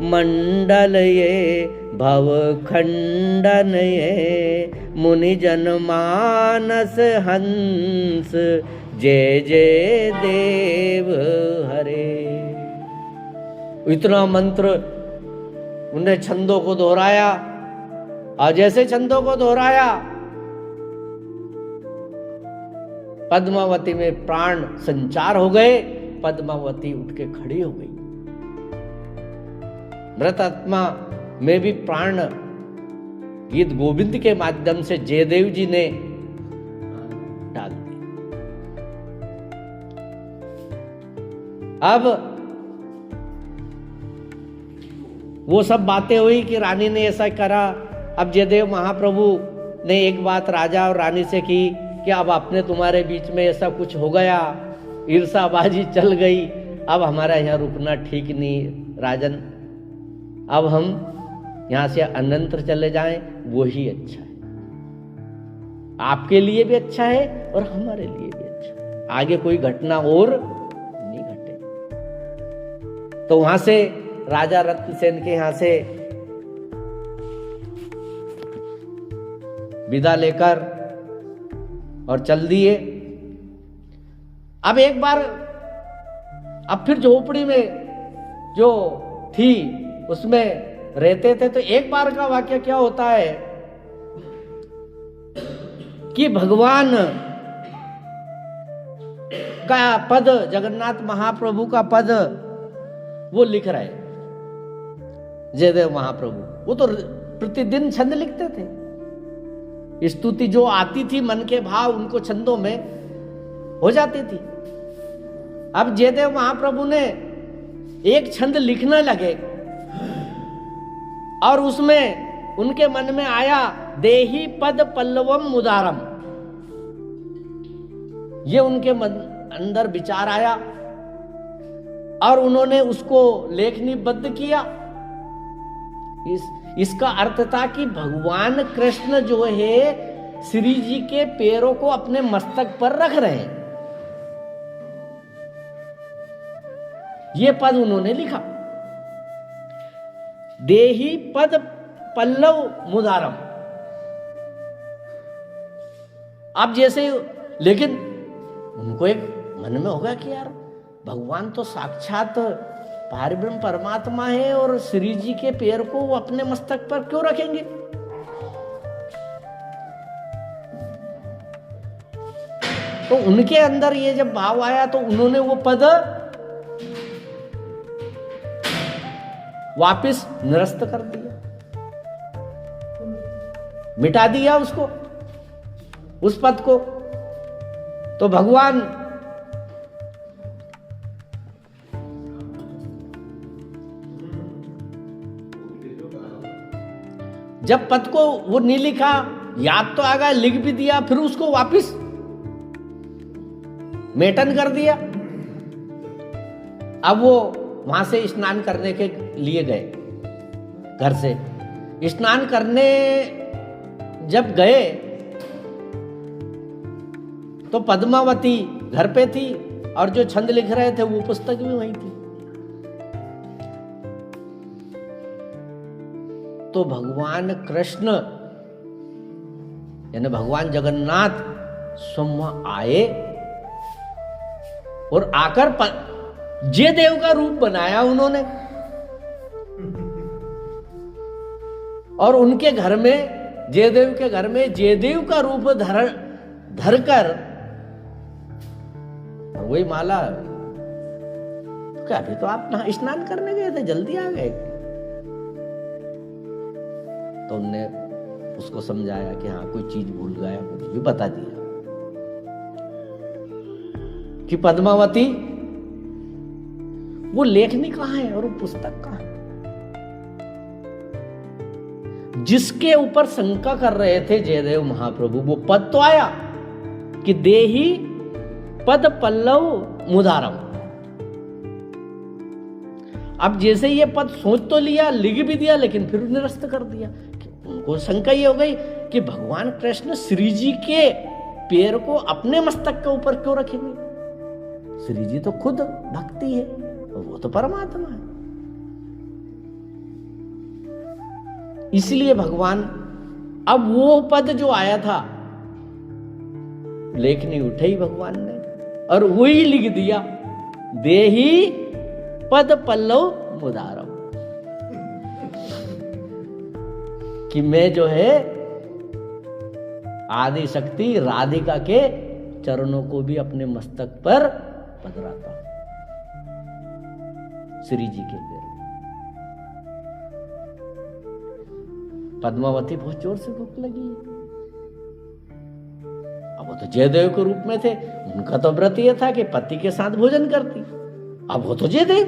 S1: मंडल ये, भव खंडन ये, मुनि जन मानस हंस, जय जय देव हरे। इतना मंत्र उन्हें छंदों को दोहराया, और जैसे छंदों को दोहराया पद्मावती में प्राण संचार हो गए। पद्मावती उठ के खड़ी हो गई। मृत आत्मा में भी प्राण गीत गोविंद के माध्यम से जयदेव जी ने डाल दी। अब वो सब बातें हुई कि रानी ने ऐसा करा। अब जयदेव महाप्रभु ने एक बात राजा और रानी से की कि अब अपने तुम्हारे बीच में ऐसा कुछ हो गया, ईर्षाबाजी चल गई, अब हमारा यहाँ रुकना ठीक नहीं राजन, अब हम यहाँ से अनंतर चले जाएं, वो ही अच्छा है। आपके लिए भी अच्छा है और हमारे लिए भी अच्छा है, आगे कोई घटना और नहीं घटे। तो वहां से राजा रत्नसेन के यहाँ से विदा लेकर और चल दिए। अब एक बार, अब फिर झोपड़ी में जो थी उसमें रहते थे, तो एक बार का वाक्य क्या होता है कि भगवान का पद, जगन्नाथ महाप्रभु का पद वो लिख रहे, जयदेव महाप्रभु। वो तो प्रतिदिन छंद लिखते थे, स्तुति जो आती थी मन के भाव उनको छंदों में हो जाती थी। अब जयदेव महाप्रभु ने एक छंद लिखने लगे और उसमें उनके मन में आया देही पद पल्लवम मुदारम। ये उनके मन अंदर विचार आया और उन्होंने उसको लेखनीबद्ध किया। इसका अर्थ था कि भगवान कृष्ण जो है श्री जी के पैरों को अपने मस्तक पर रख रहे हैं। ये पद उन्होंने लिखा, देही पद पल्लव मुदारम। अब जैसे, लेकिन उनको एक मन में होगा कि यार भगवान तो साक्षात पारब्रह्म परमात्मा है और श्री जी के पैर को वो अपने मस्तक पर क्यों रखेंगे। तो उनके अंदर ये जब भाव आया तो उन्होंने वो पद वापस निरस्त कर दिया, मिटा दिया उसको, उस पद को। तो भगवान जब पद को वो नहीं लिखा, याद तो आ गया, लिख भी दिया, फिर उसको वापस मेटन कर दिया। अब वो वहां से स्नान करने के लिए गए, घर से स्नान करने जब गए तो पद्मावती घर पे थी और जो छंद लिख रहे थे वो पुस्तक भी वहीं थी। तो भगवान कृष्ण यानी भगवान जगन्नाथ स्वयं आए और आकर जयदेव का रूप बनाया उन्होंने, और उनके घर में, जयदेव के घर में जयदेव का रूप धरकर वही माला। तो क्या अभी तो आप स्नान करने गए थे, जल्दी आ गए? तो उनने उसको समझाया कि हाँ कोई चीज भूल गया, मुझे भी बता दिया कि पद्मावती वो लेखनी कहाँ है और वो पुस्तक कहाँ है। जिसके ऊपर शंका कर रहे थे जयदेव महाप्रभु, वो पद तो आया कि देही पद पल्लव मुदारम। अब जैसे ये पद सोच तो लिया, लिख भी दिया, लेकिन फिर निरस्त कर दिया। उनको शंका ये हो गई कि भगवान कृष्ण श्री जी के पैर को अपने मस्तक के ऊपर क्यों रखेंगे? श्री जी तो खुद भक्ति है और वो तो परमात्मा है। इसलिए भगवान, अब वो पद जो आया था लेखनी उठाई भगवान ने और वही लिख दिया, देही पद पल्लव मुदारम, कि मैं जो है आदि शक्ति राधिका के चरणों को भी अपने मस्तक पर पधराता हूं, श्री जी के पैर। पद्मावती बहुत जोर से भूख लगी है। अब वो तो जयदेव के रूप में थे, उनका तो व्रत यह था कि पति के साथ भोजन करती। अब वो तो जयदेव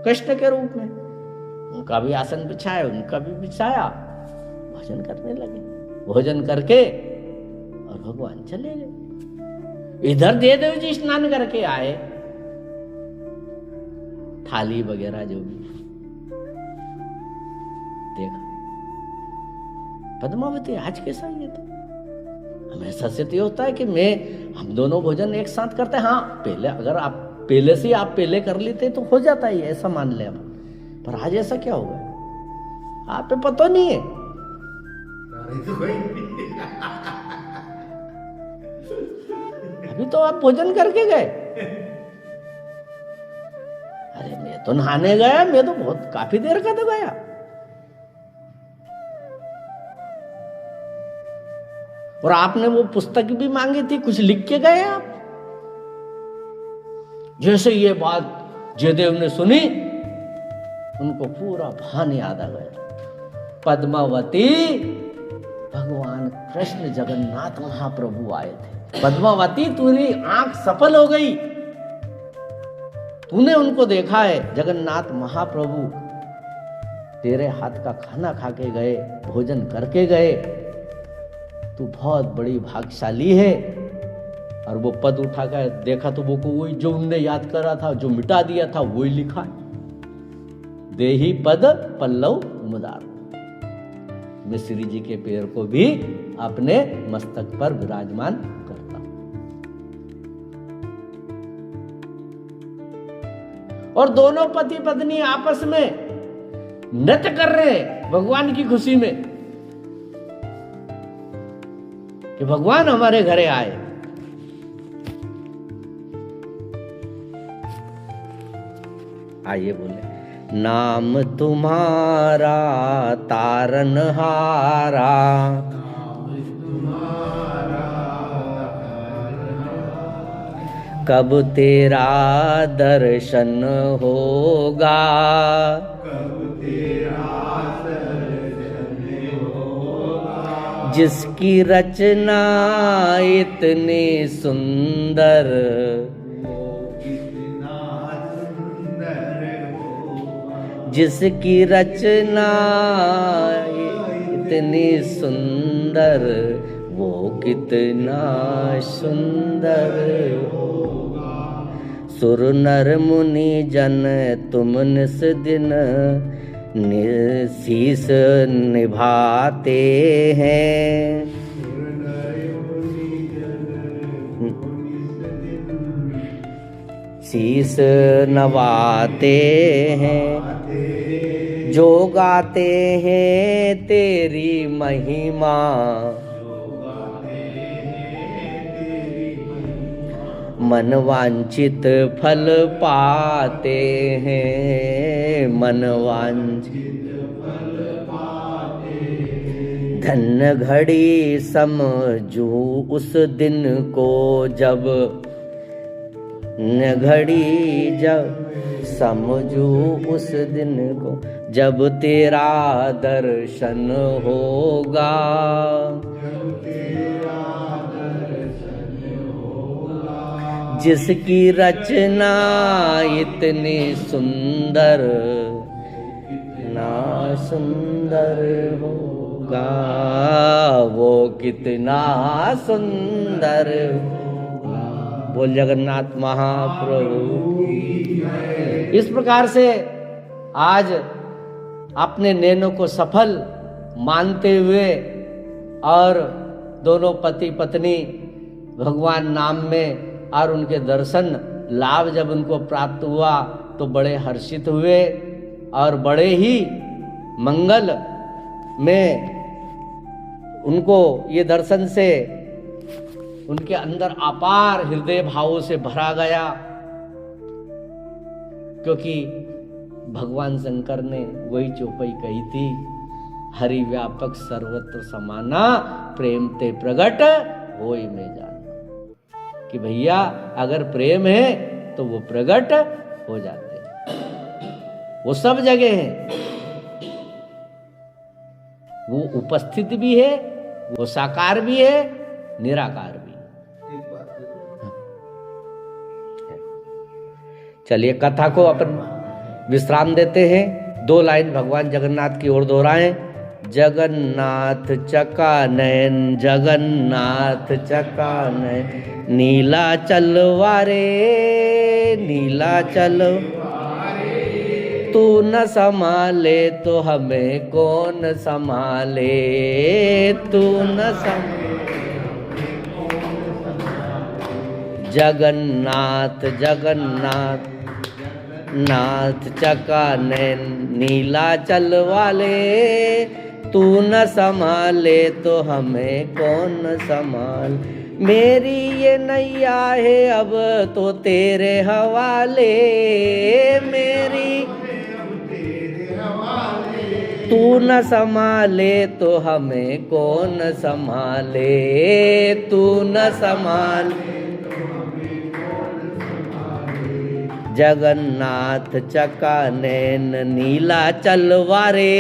S1: कृष्ण के रूप में, उनका भी आसन बिछाया, उनका भी बिछाया, भोजन करने लगे। भोजन करके और भगवान चले गए। इधर जयदेव जी स्नान करके आए, थाली वगैरह जो भी देखा, पद्मावती आज कैसा ये था? हमेशा से तो होता है कि हम दोनों भोजन एक साथ करते हैं। हाँ, पहले अगर आप पहले से आप पहले कर लेते तो हो जाता है, ऐसा मान ले हम। पर आज ऐसा क्या हो गया? आप पे पता नहीं है। अभी तो आप भोजन करके गए। अरे मैं तो नहाने गया, मैं तो बहुत काफी देर का तो गया। और आपने वो पुस्तक भी मांगी थी, कुछ लिख के गए आप। जैसे ये बात जयदेव ने सुनी, उनको पूरा भान याद आ गया। पद्मावती, भगवान कृष्ण जगन्नाथ महाप्रभु आए थे। पद्मावती, तुम्हारी आंख सफल हो गई, तूने उनको देखा है। जगन्नाथ महाप्रभु तेरे हाथ का खाना खा के गए, भोजन करके गए। तू बहुत बड़ी भाग्यशाली है। और वो पद उठा कर देखा तो वो को वही जो उनने याद करा था, जो मिटा दिया था, वही लिखा है। देही पद पल्लव मुदार। मैं श्री जी के पैर को भी अपने मस्तक पर विराजमान करता हूं। और दोनों पति पत्नी आपस में नृत्य कर रहे हैं भगवान की खुशी में कि भगवान हमारे घरे आए। आइए बोले, नाम तुम्हारा तारनहारा, कब तेरा दर्शन होगा, जिसकी रचना इतनी सुंदर, जिसकी रचना इतनी सुंदर, वो कितना सुंदर होगा। सुर नर मुनि जन तुम निस दिन शीस निभाते हैं, शीस नवाते हैं। जो गाते हैं तेरी महिमा, मन वांछित फल पाते हैं, मन वांछित फल पाते हैं। धन्य घड़ी समझू उस दिन को जब, न घड़ी जब समझू उस दिन को, जब तेरा दर्शन होगा, जिसकी रचना इतनी सुंदर, ना सुंदर होगा, वो कितना सुंदर। बोल जगन्नाथ महाप्रभु। इस प्रकार से आज अपने नैनों को सफल मानते हुए और दोनों पति पत्नी भगवान नाम में और उनके दर्शन लाभ जब उनको प्राप्त हुआ तो बड़े हर्षित हुए और बड़े ही मंगल में उनको ये दर्शन से उनके अंदर अपार हृदय भावों से भरा गया, क्योंकि भगवान शंकर ने वही चौपाई कही थी, हरि व्यापक सर्वत्र समाना, प्रेम ते प्रगट होई में जाना। कि भैया अगर प्रेम है तो वो प्रगट हो जाते हैं, वो सब जगह है, वो उपस्थित भी है, वो साकार भी है, निराकार भी। चलिए कथा को अपन विश्राम देते हैं। 2 लाइन भगवान जगन्नाथ की ओर दोहराएं। जगन्नाथ चका नयन, जगन्नाथ चका नयन, नीला चलवारे, नीला चलवारे, तू न संभाले तो हमें कौन संभाले, तू न संभाले। जगन्नाथ जगन्नाथ नाथ चका नैन, नीला चल वाले, तू न संभाले तो हमें कौन संभाल। मेरी ये नैया है अब तो तेरे हवाले, मेरी तू न संभाले तो हमें कौन संभाले, तू न संभाले जगन्नाथ चका नैन नीला चलवारे,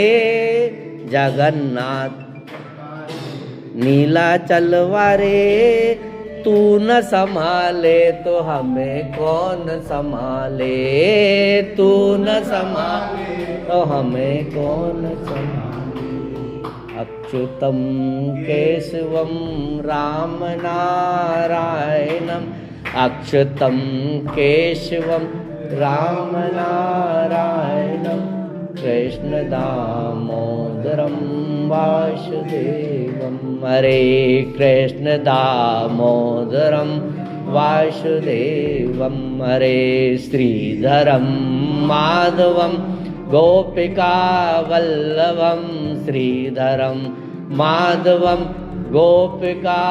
S1: जगन्नाथ नीला चलवारे, तू न संभाले तो हमें कौन संभाले, तू न संभाले तो हमें कौन संभाले। अच्युतम केशवम राम नारायणम, अच्युतम केशवम राम नारायणम, कृष्ण दामोदरम वासुदेवम, हरे कृष्ण दामोदरम वासुदेवम, हरे श्रीधरम माधवम गोपिका वल्लभम, श्रीधरम माधवम गोपिका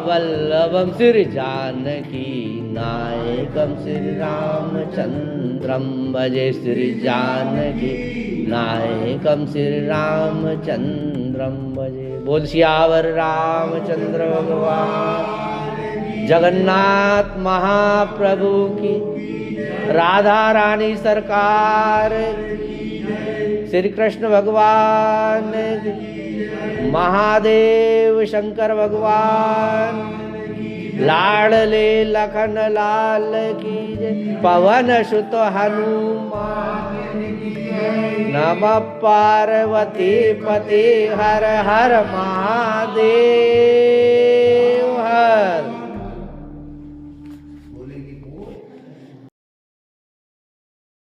S1: वल्लभम, श्री जानकी नायकम श्री रामचंद्रम भजे, श्री जानकी नायकम श्री रामचंद्रम भजे। बोल सियावर रामचंद्र भगवान, जगन्नाथ महाप्रभु की, राधा रानी सरकार, श्री कृष्ण भगवान, महादेव शंकर भगवान, लाडले लखन लाल की जय, पवन सुत हनुमान की जय, नमः पार्वती पति हर हर महादेव।